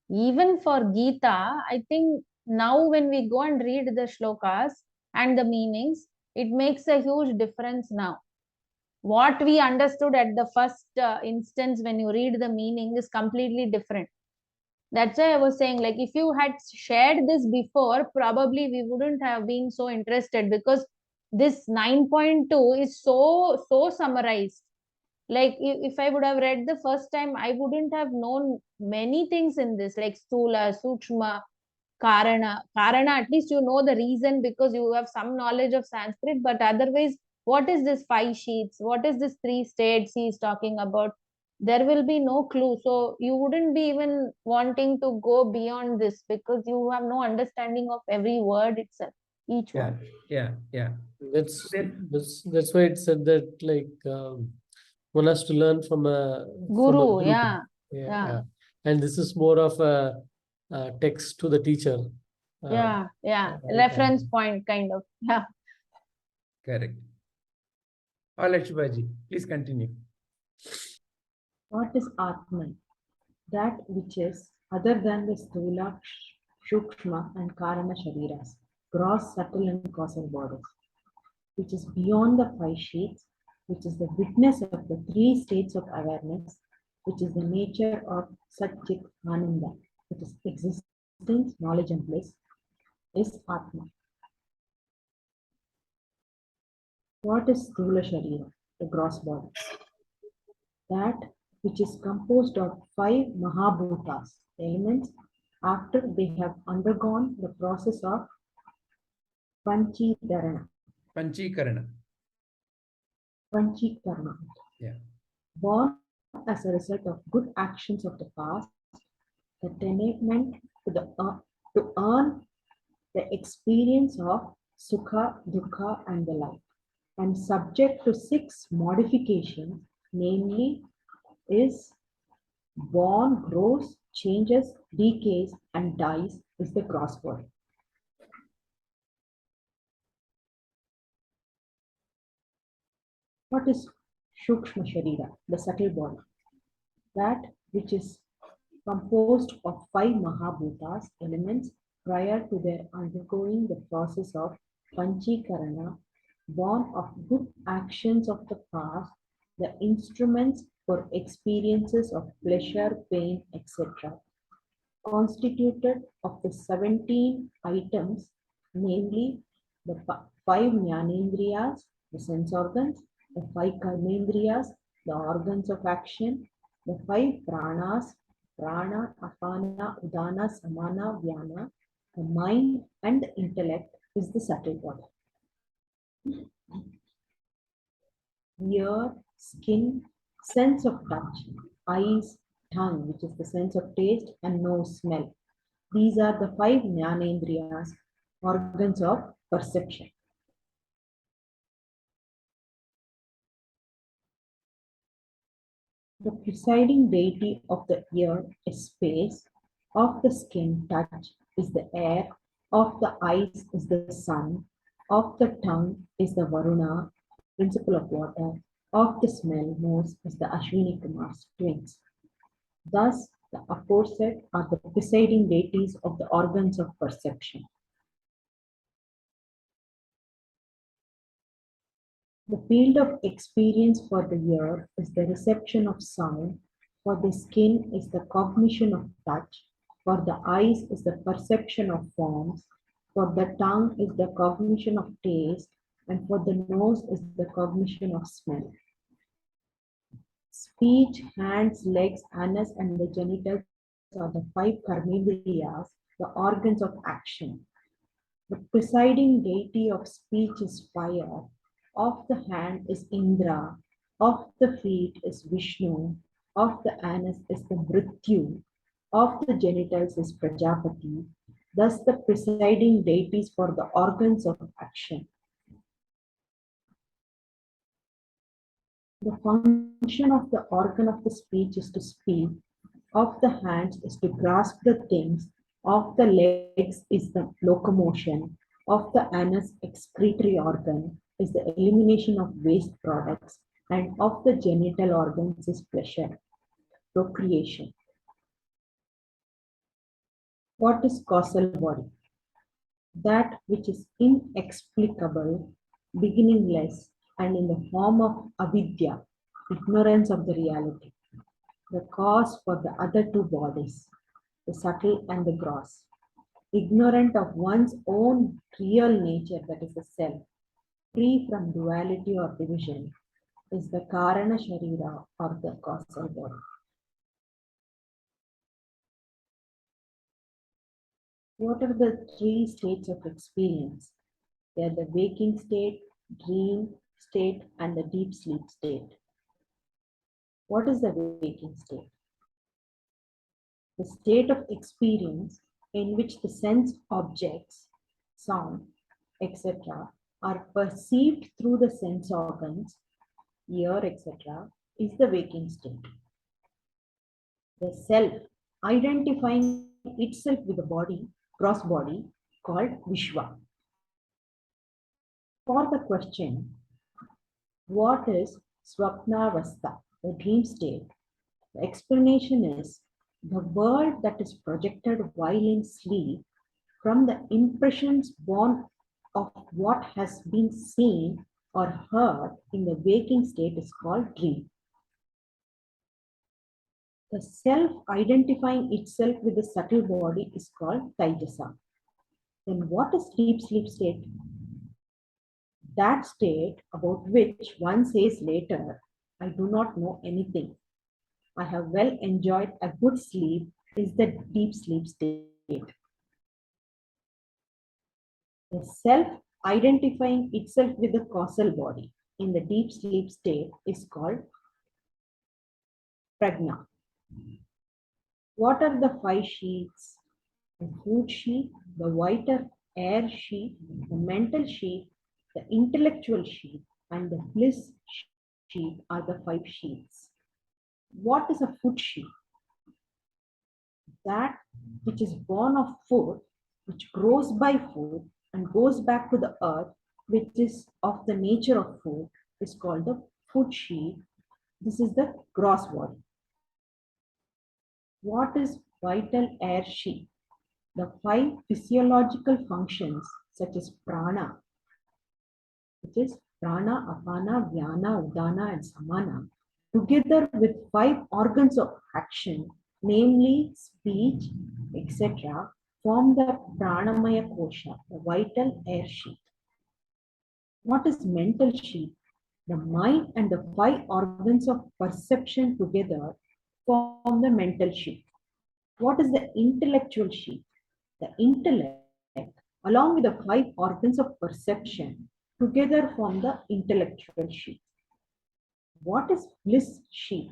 even for Gita, I think now when we go and read the shlokas and the meanings, it makes a huge difference now. What we understood at the first instance when you read the meaning is completely different. That's why I was saying, like, if you had shared this before, probably we wouldn't have been so interested, because this 9.2 is so summarized. Like, if I would have read the first time, I wouldn't have known many things in this, like Stula, Sukshma, Karana. Karana, at least you know the reason because you have some knowledge of Sanskrit, but otherwise, what is this 5 sheets? What is this 3 states he is talking about? There will be no clue. So you wouldn't be even wanting to go beyond this because you have no understanding of every word itself, each one. Yeah. That's why it said that, like, one has to learn from a Guru, guru. yeah. And this is more of a text to the teacher. Yeah. Reference point, kind of. Yeah. Correct. All right, Shubhaji, please continue. What is Atman? That which is other than the Stula, Shukshma and Karana Shariras, gross, subtle and causal bodies, which is beyond the 5 sheets, which is the witness of the 3 states of awareness, which is the nature of Satchit Ananda, which is existence, knowledge and bliss, is Atma. What is Stula Sharira, the gross body? That which is composed of 5 Mahabhutas, elements, after they have undergone the process of Panchikarana. Yeah. Born as a result of good actions of the past, the tenement to earn the experience of Sukha, Dukkha and the like, and subject to 6 modifications, namely is born, grows, changes, decays and dies, is the gross body. What is Shukshma Sharira, the subtle body? That which is composed of 5 Mahabhutas, elements, prior to their undergoing the process of Panchikarana, born of good actions of the past, the instruments for experiences of pleasure, pain, etc., constituted of the 17 items, namely the 5 Jnanendriyas, the sense organs, the 5 Karmendriyas, the organs of action, the 5 Pranas, Prana, Apana, Udana, Samana, Vyana, the mind and the intellect is the subtle body. Ear, skin, sense of touch, eyes, tongue, which is the sense of taste, and nose, smell. These are the 5 Jnanendriyas, organs of perception. The presiding deity of the ear is space, of the skin, touch, is the air, of the eyes is the sun, of the tongue is the Varuna, principle of water, of the smell, nose, is the Ashwini Kumars, twins. Thus, the aforesaid are the presiding deities of the organs of perception. The field of experience for the ear is the reception of sound, for the skin is the cognition of touch, For the eyes is the perception of forms. For the tongue is the cognition of taste. And for the nose is the cognition of smell. Speech, hands, legs, anus, and the genitals are the five karmendriyas, the organs of action. The presiding deity of speech is fire. Of the hand is Indra. Of the feet is Vishnu. Of the anus is the Mrityu. Of the genitals is Prajapati. Thus the presiding deities for the organs of action. The function of the organ of the speech is to speak. Of the hands is to grasp the things. Of the legs is the locomotion. Of the anus excretory organ is the elimination of waste products. And of the genital organs is pleasure, procreation. What is causal body? That which is inexplicable, beginningless, and in the form of avidya, ignorance of the reality. The cause for the other two bodies, the subtle and the gross. Ignorant of one's own real nature, that is the self, free from duality or division, is the Karana Sharira or the causal body. What are the three states of experience? They are the waking state, dream state, and the deep sleep state. What is the waking state? The state of experience in which the sense objects, sound, etc., are perceived through the sense organs, ear, etc., is the waking state. The self identifying itself with the body, gross body, called Vishwa. For the question, what is Swapnavastha, the dream state? The explanation is the world that is projected while in sleep from the impressions born of what has been seen or heard in the waking state is called dream. The self identifying itself with the subtle body is called Taijasa. Then what is deep sleep state? That state about which one says later, I do not know anything. I have well enjoyed a good sleep is the deep sleep state. The self identifying itself with the causal body in the deep sleep state is called prajna. What are the five sheets? The food sheet, the whiter air sheet, the mental sheet, the intellectual sheet, and the bliss sheet are the five sheets. What is a food sheet? That which is born of food, which grows by food and goes back to the earth, which is of the nature of food, is called the food sheet. This is the gross body. What is vital air sheet? The five physiological functions such as prana, which is prana, apana, vyana, udana, and samana, together with five organs of action, namely speech, etc., form the pranamaya kosha, the vital air sheet. What is mental sheet? The mind and the five organs of perception together form the mental sheet. What is the intellectual sheet? The intellect, along with the five organs of perception, together form the intellectual sheet. What is bliss sheet?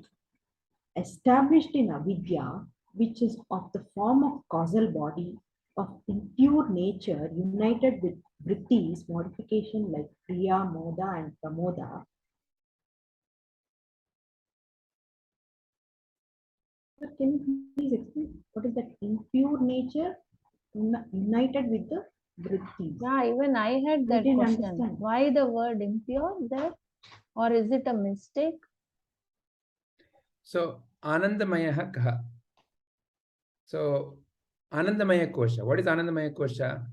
Established in avidya, which is of the form of causal body, of impure nature, united with vrittis, modification like priya, moda, and pramoda. Can you please explain what is that impure nature united with the vrittis? Yeah, even I had that didn't question. understand. Why the word impure there? Or is it a mistake? So Anandamaya Kaha. So Anandamaya Kosha. What is Anandamaya Kosha?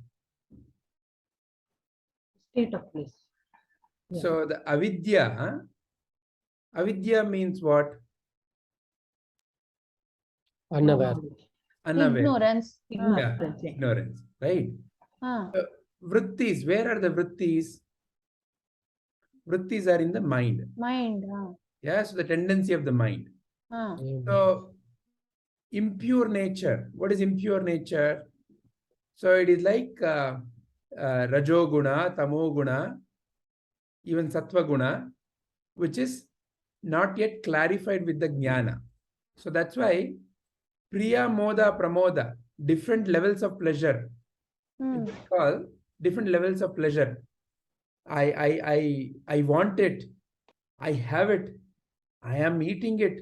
State of bliss. Yeah. So the avidya, avidya means what? Unaware. unaware. Ignorance. Yeah, Ignorance, yeah. ignorance, right? Ah, Vrittis, where are the vrittis? Vrittis are in the mind. mind. Yeah, so the tendency of the mind. So impure nature. What is impure nature? So it is like Rajoguna, Tamoguna, even Sattva Guna, which is not yet clarified with the Jnana. So that's why Priya, Moda, Pramoda, different levels of pleasure. It's called different levels of pleasure. I want it. I have it. I am eating it.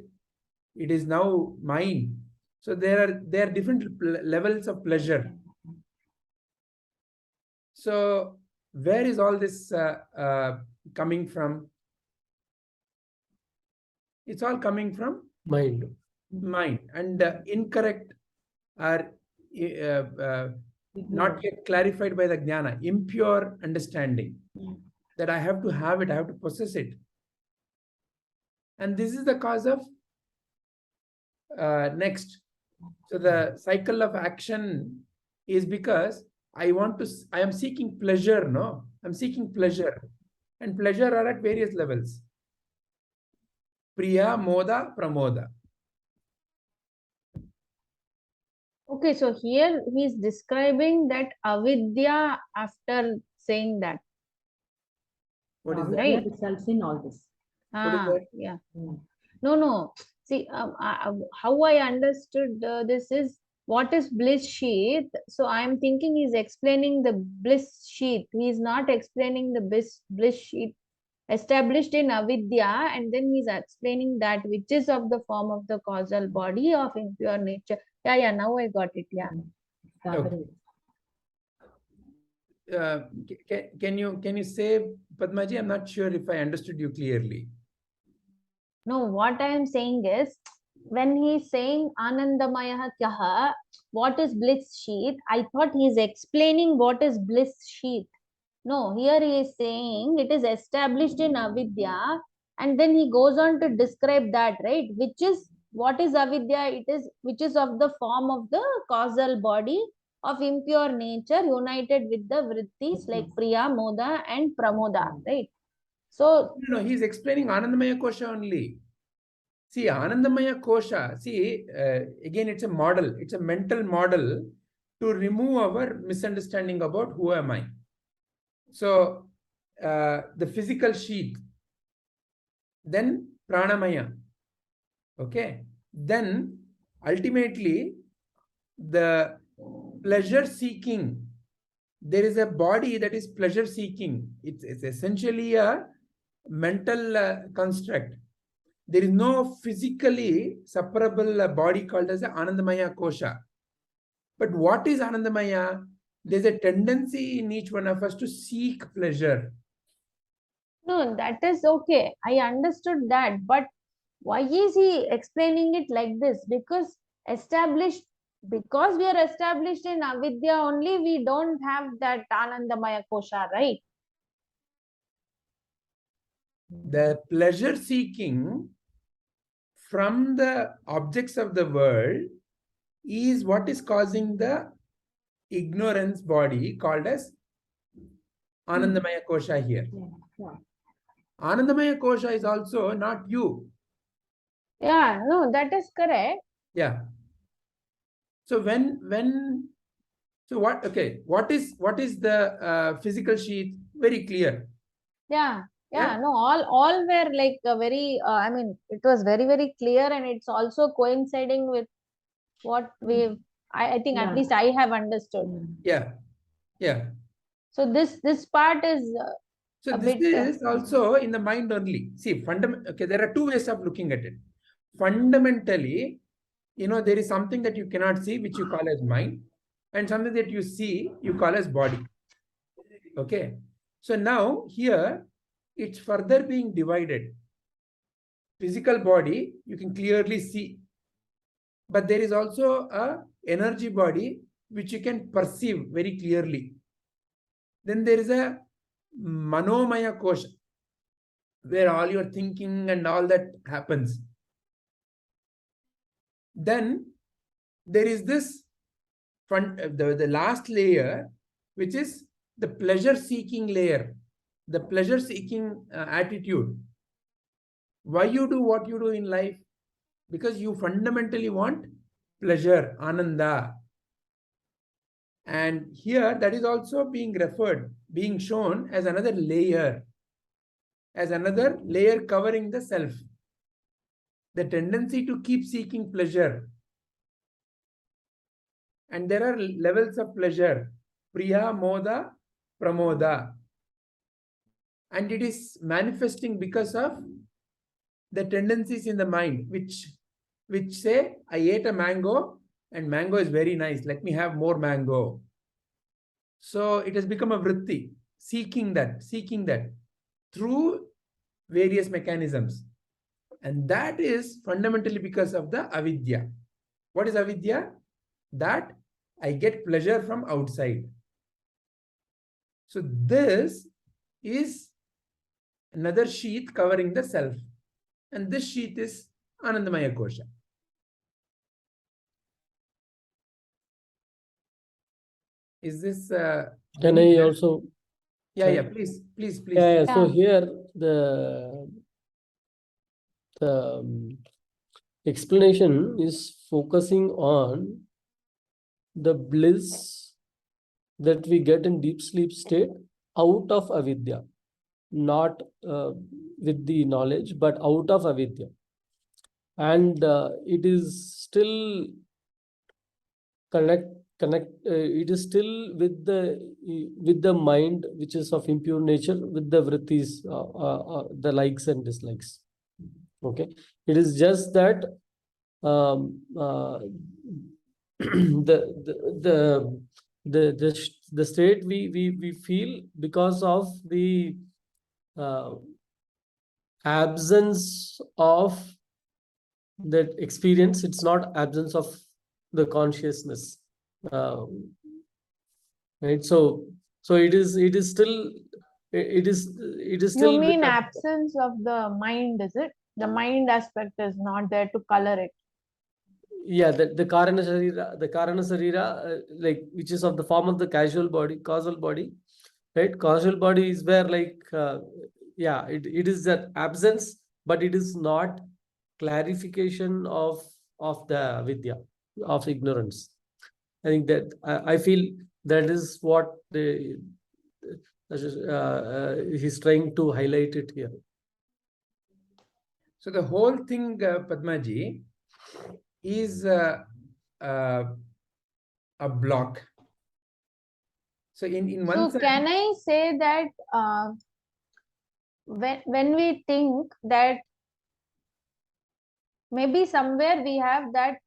It is now mine. So there are different levels of pleasure. So where is all this coming from? It's all coming from Mind. mind, and incorrect or not yet clarified by the jnana, impure understanding that I have to have it, I have to possess it. And this is the cause of next. So the cycle of action is because I am seeking pleasure, no? I'm seeking pleasure. And pleasure are at various levels. Priya, Moda, Pramoda. Okay, so here he is describing that avidya after saying that. What is that? Right. Results in all this. What is that? Yeah. Mm. No. See, how I understood this is what is bliss sheath. So I am thinking he's explaining the bliss sheath. He is not explaining the bliss sheath established in avidya, and then he's explaining that which is of the form of the causal body of impure nature. Yeah, now I got it. Yeah. Okay. Can you say, Padmaji? I'm not sure if I understood you clearly. No, what I am saying is, when he's saying Anandamaya Kyaha, what is bliss sheath? I thought he's explaining what is bliss sheath. No, here he is saying it is established in avidya, and then he goes on to describe that, right? Which is, what is avidya? It is which is of the form of the causal body of impure nature united with the vrittis like Priya, Moda and Pramoda, right? So No, he's explaining Anandamaya Kosha only. See, Anandamaya Kosha, see, again, it's a model. It's a mental model to remove our misunderstanding about who am I. So, the physical sheath, then Pranamaya. Okay. Then, ultimately, the pleasure seeking. There is a body that is pleasure seeking. It's essentially a mental construct. There is no physically separable body called as Anandamaya Kosha. But what is Anandamaya? There's a tendency in each one of us to seek pleasure. no, that is okay. I understood that. But why is he explaining it like this? Because we are established in avidya only, we don't have that Anandamaya Kosha, right? The pleasure seeking from the objects of the world is what is causing the ignorance body called as Anandamaya Kosha here. Yeah. Anandamaya Kosha is also not you. Yeah, no, that is correct. Yeah. So what is the physical sheath? Very clear. Yeah, Yeah. no, all were like very, I mean, it was very, very clear, and it's also coinciding with what I think at Yeah. least I have understood. Yeah. So this part is So a this bit, is also in the mind only. See, there are two ways of looking at it. Fundamentally, there is something that you cannot see, which you call as mind, and something that you see, you call as body. Okay. So now here, it's further being divided. Physical body, you can clearly see. But there is also a energy body, which you can perceive very clearly. Then there is a Manomaya Kosha, where all your thinking and all that happens. Then there is this the last layer, which is the pleasure-seeking layer, the pleasure-seeking attitude. Why you do what you do in life? Because you fundamentally want pleasure, ananda. And here that is also being referred, being shown as another layer covering the self. The tendency to keep seeking pleasure. And there are levels of pleasure, priya, moda, pramoda. And it is manifesting because of the tendencies in the mind, which say, I ate a mango and mango is very nice, let me have more mango. So it has become a vritti, seeking that through various mechanisms. And that is fundamentally because of the avidya. What is avidya? That I get pleasure from outside. So this is another sheath covering the self. And this sheath is Anandamaya Kosha. Is this... Can I also? Yeah, please. Yeah, so Yeah. here the explanation is focusing on the bliss that we get in deep sleep state out of avidya, not with the knowledge, but out of avidya. And it is still it is still with the mind, which is of impure nature, with the vrittis, the likes and dislikes. Okay, it is just that the state we feel because of the absence of that experience. It's not absence of the consciousness, right? So it is still You mean with that- absence of the mind, is it? The mind aspect is not there to color it. Yeah, the karana sarira, like, which is of the form of the causal body, right? Causal body is where, like, yeah, it is that absence, but it is not clarification of the vidya, of ignorance. I think that I feel that is what he's trying to highlight it here. So the whole thing, Padmaji, is a block. So in one So sense, can I say that when we think that maybe somewhere we have that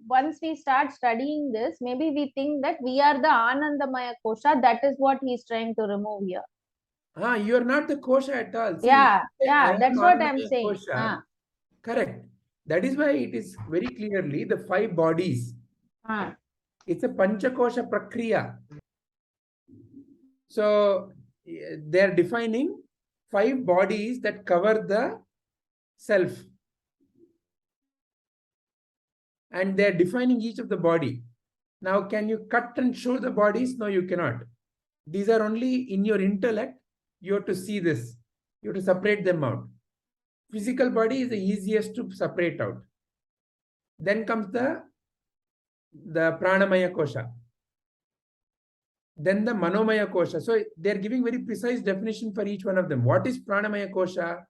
once we start studying this, maybe we think that we are the Anandamaya Kosha. That is what he's trying to remove here. you are not the kosha at all. See, Yeah, I am that's what I'm Anandamaya saying. Kosha. Correct. That is why it is very clearly the 5 bodies. It's a Panchakosha Prakriya. So they are defining 5 bodies that cover the self. And they are defining each of the body. Now, can you cut and show the bodies? No, you cannot. These are only in your intellect. You have to see this. You have to separate them out. Physical body is the easiest to separate out. Then comes the Pranamaya Kosha. Then the Manomaya Kosha. So they are giving very precise definition for each one of them. What is Pranamaya Kosha?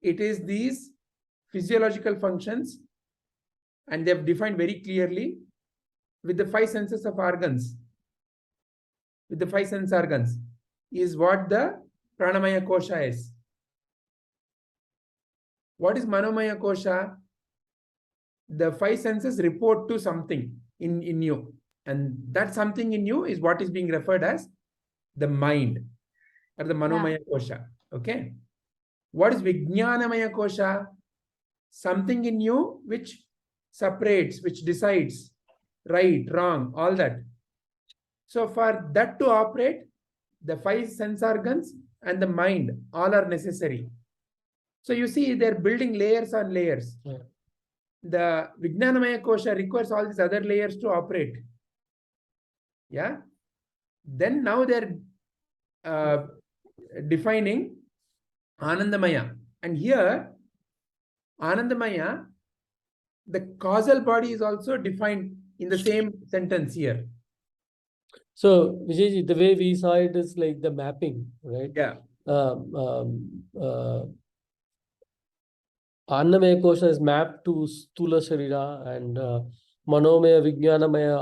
It is these physiological functions, and they have defined very clearly with the 5 senses of organs. With the 5 sense organs is what the Pranamaya Kosha is. What is Manomaya Kosha? The 5 senses report to something in you. And that something in you is what is being referred as the mind, or the Manomaya Kosha. Okay. What is Vijnanamaya Kosha? Something in you which separates, which decides right, wrong, all that. So for that to operate, the 5 sense organs and the mind all are necessary. So you see, they're building layers on layers. Yeah. the Vijnanamaya Kosha requires all these other layers to operate. Yeah. Then now they're defining Anandamaya. And here, Anandamaya, the causal body is also defined in the same sentence here. So, Vijayji, the way we saw it is like the mapping, right? Yeah. Annamaya Kosha is mapped to Stula Sharira, and Manomaya Vijnanamaya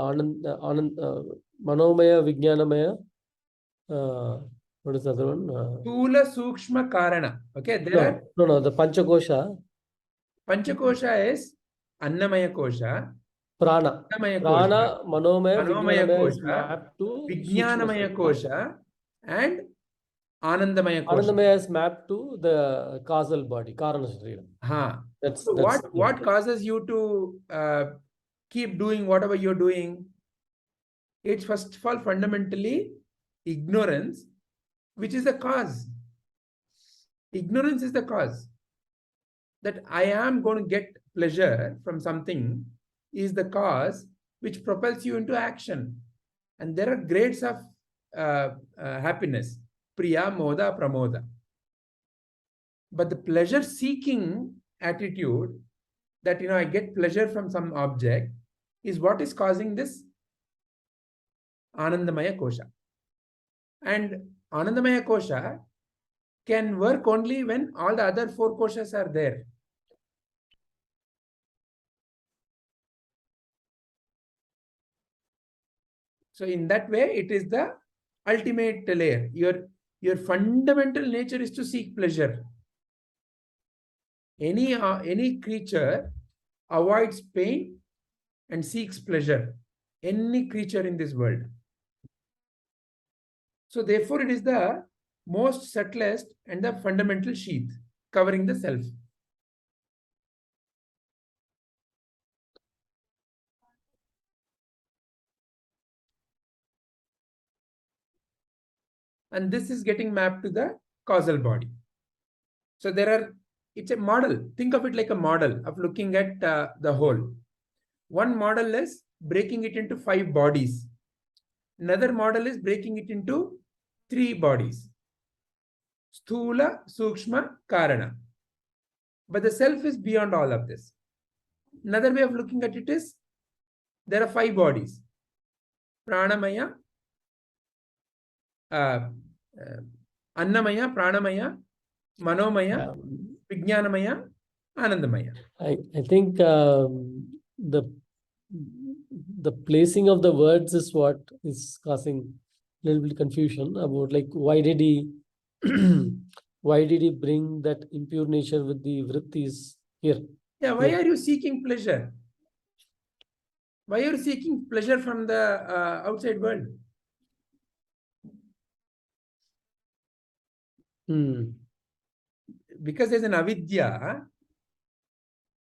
Manomaya Vijnanamaya. What is the other one? Stula Sukshma Karana. Okay, there no, the Panchakosha. Panchakosha is Annamaya Kosha. Prana. Annamaya Prana, Kosha. Manomaya, Manomaya Vijnanamaya is Kosha, mapped to Vijnanamaya Kosha, and Anandamaya Kosha. Anandamaya is mapped to the causal body, Karana Sharira. So what causes you to keep doing whatever you're doing? It's first of all fundamentally ignorance, which is the cause. Ignorance is the cause. That I am going to get pleasure from something is the cause which propels you into action. And there are grades of happiness. Priya, Moda, Pramoda. But the pleasure-seeking attitude that, I get pleasure from some object is what is causing this Anandamaya Kosha. And Anandamaya Kosha can work only when all the other four koshas are there. So in that way, it is the ultimate layer. Your fundamental nature is to seek pleasure. Any creature avoids pain and seeks pleasure. Any creature in this world. So therefore, it is the most subtlest and the fundamental sheath covering the self. And this is getting mapped to the causal body. So it's a model. Think of it like a model of looking at the whole. One model is breaking it into 5 bodies. Another model is breaking it into 3 bodies. Sthula, Sukshma, Karana. But the self is beyond all of this. Another way of looking at it is, there are 5 bodies. Pranamaya, Annamaya, Pranamaya, Manomaya, Vijnanamaya, Anandamaya. I think the placing of the words is what is causing a little bit confusion about, like, why did he bring that impure nature with the vrittis here? Yeah, why are you seeking pleasure? Why are you seeking pleasure from the outside world? Because there's an avidya.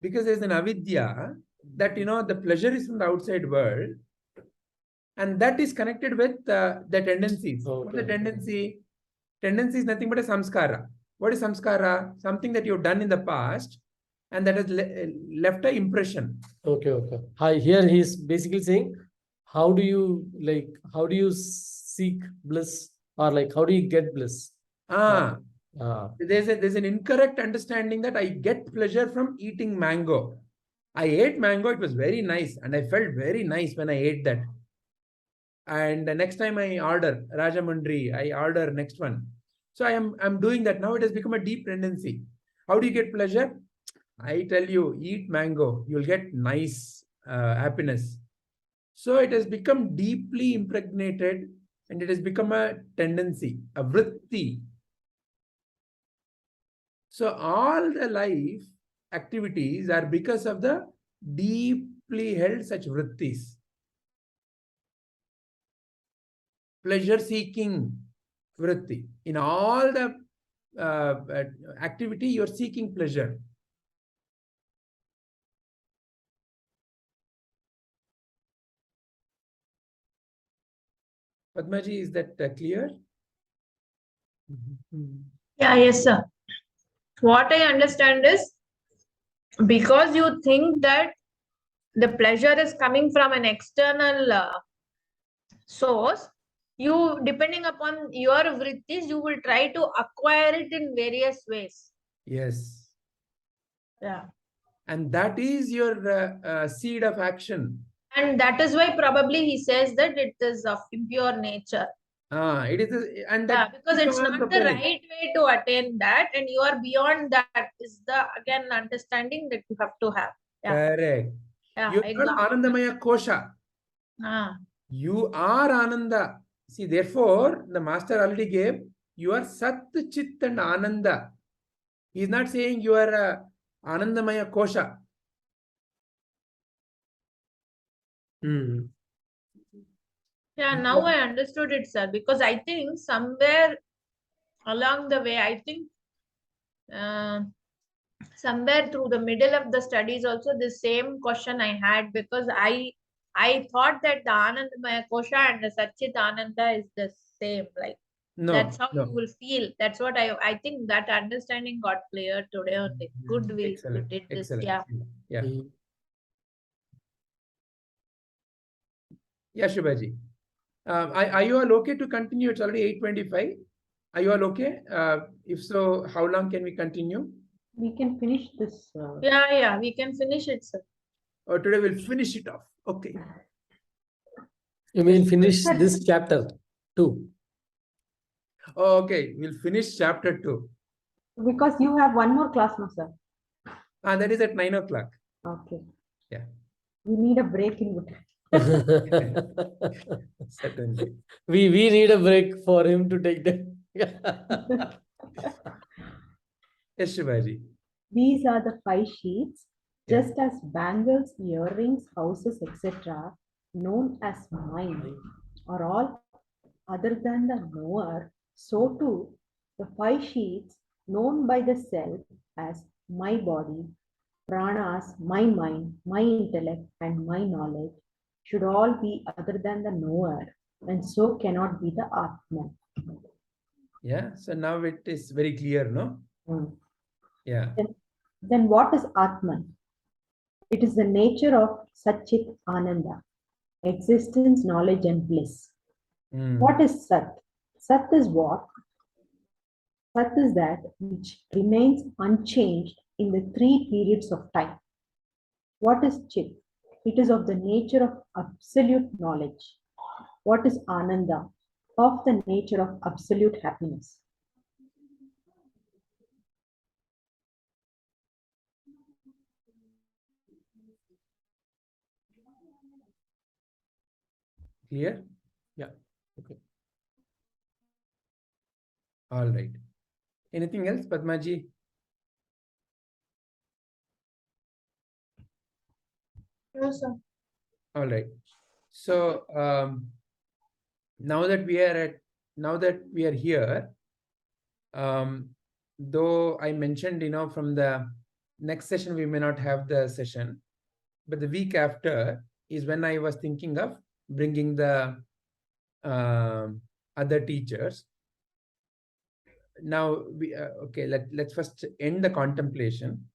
Because there's an avidya that, the pleasure is from the outside world. And that is connected with the tendencies. Okay. What's the tendency? Tendency is nothing but a samskara. What is samskara? Something that you've done in the past and that has left an impression. Okay. Here he's basically saying, how do you seek bliss, or like, how do you get bliss? There's an incorrect understanding that I get pleasure from eating mango. I ate mango, it was very nice, and I felt very nice when I ate that. And the next time I order Rajamundry, I order next one. So I'm doing that. Now it has become a deep tendency. How do you get pleasure? I tell you, eat mango, you'll get nice happiness. So it has become deeply impregnated, and it has become a tendency, a vritti. So all the life activities are because of the deeply held such vrittis. Pleasure-seeking vritti. In all the activity, you're seeking pleasure. Padmaji, is that clear? Yeah, yes, sir. What I understand is, because you think that the pleasure is coming from an external source, you, depending upon your vrittis, you will try to acquire it in various ways. Yes. Yeah. And that is your seed of action. And that is why probably he says that it is of impure nature. It is, and Yeah, that because is it's what I'm not the propelling. right way to attain that, and you are beyond that is the again understanding that you have to have. Yeah. Correct. Yeah, You I are got it. Anandamaya Kosha. Ah, You are Ananda. See, therefore, the master already gave, you are Sat, Chit and Ananda. He is not saying you are Anandamaya Kosha. Hmm. yeah, now I understood it, sir, because I think somewhere along the way, I think somewhere through the middle of the studies also the same question I had, because I thought that the Anandamaya Kosha and the Satchit Ananda is the same, like No, that's how no. you will feel. That's what I think that understanding got clear today only. Good, we Excellent. did this. Excellent. Yeah. Yeah. Yeah, Shubhaji. Are you all okay to continue? It's already 8:25. Are you all okay? If so, how long can we continue? We can finish this. Yeah, we can finish it, sir. Or today we'll finish it off. Okay. You mean finish this chapter 2? Oh, okay. We'll finish chapter 2. Because you have one more class now, sir. That is at 9 o'clock. Okay. Yeah. We need a break in between. Certainly. We need a break for him to take that. Yes, Shivaji. These are the 5 sheets, Yeah. just as bangles, earrings, houses, etc., known as mine, are all other than the knower. So too, the 5 sheets known by the self as my body, pranas, my mind, my intellect, and my knowledge should all be other than the knower, and so cannot be the Atman. Yeah. So now it is very clear, no? Yeah. Then what is Atman? It is the nature of Satchit Ananda, existence, knowledge, and bliss. What is Sat? Sat is what? Sat is that which remains unchanged in the 3 periods of time. What is Chit? It is of the nature of absolute knowledge. What is Ananda? Of the nature of absolute happiness. Clear? Yeah. Okay. All right. Anything else, Padmaji? No, sir. All right. So now that we are here, though I mentioned, from the next session we may not have the session, but the week after is when I was thinking of bringing the other teachers. Now we okay. Let's first end the contemplation.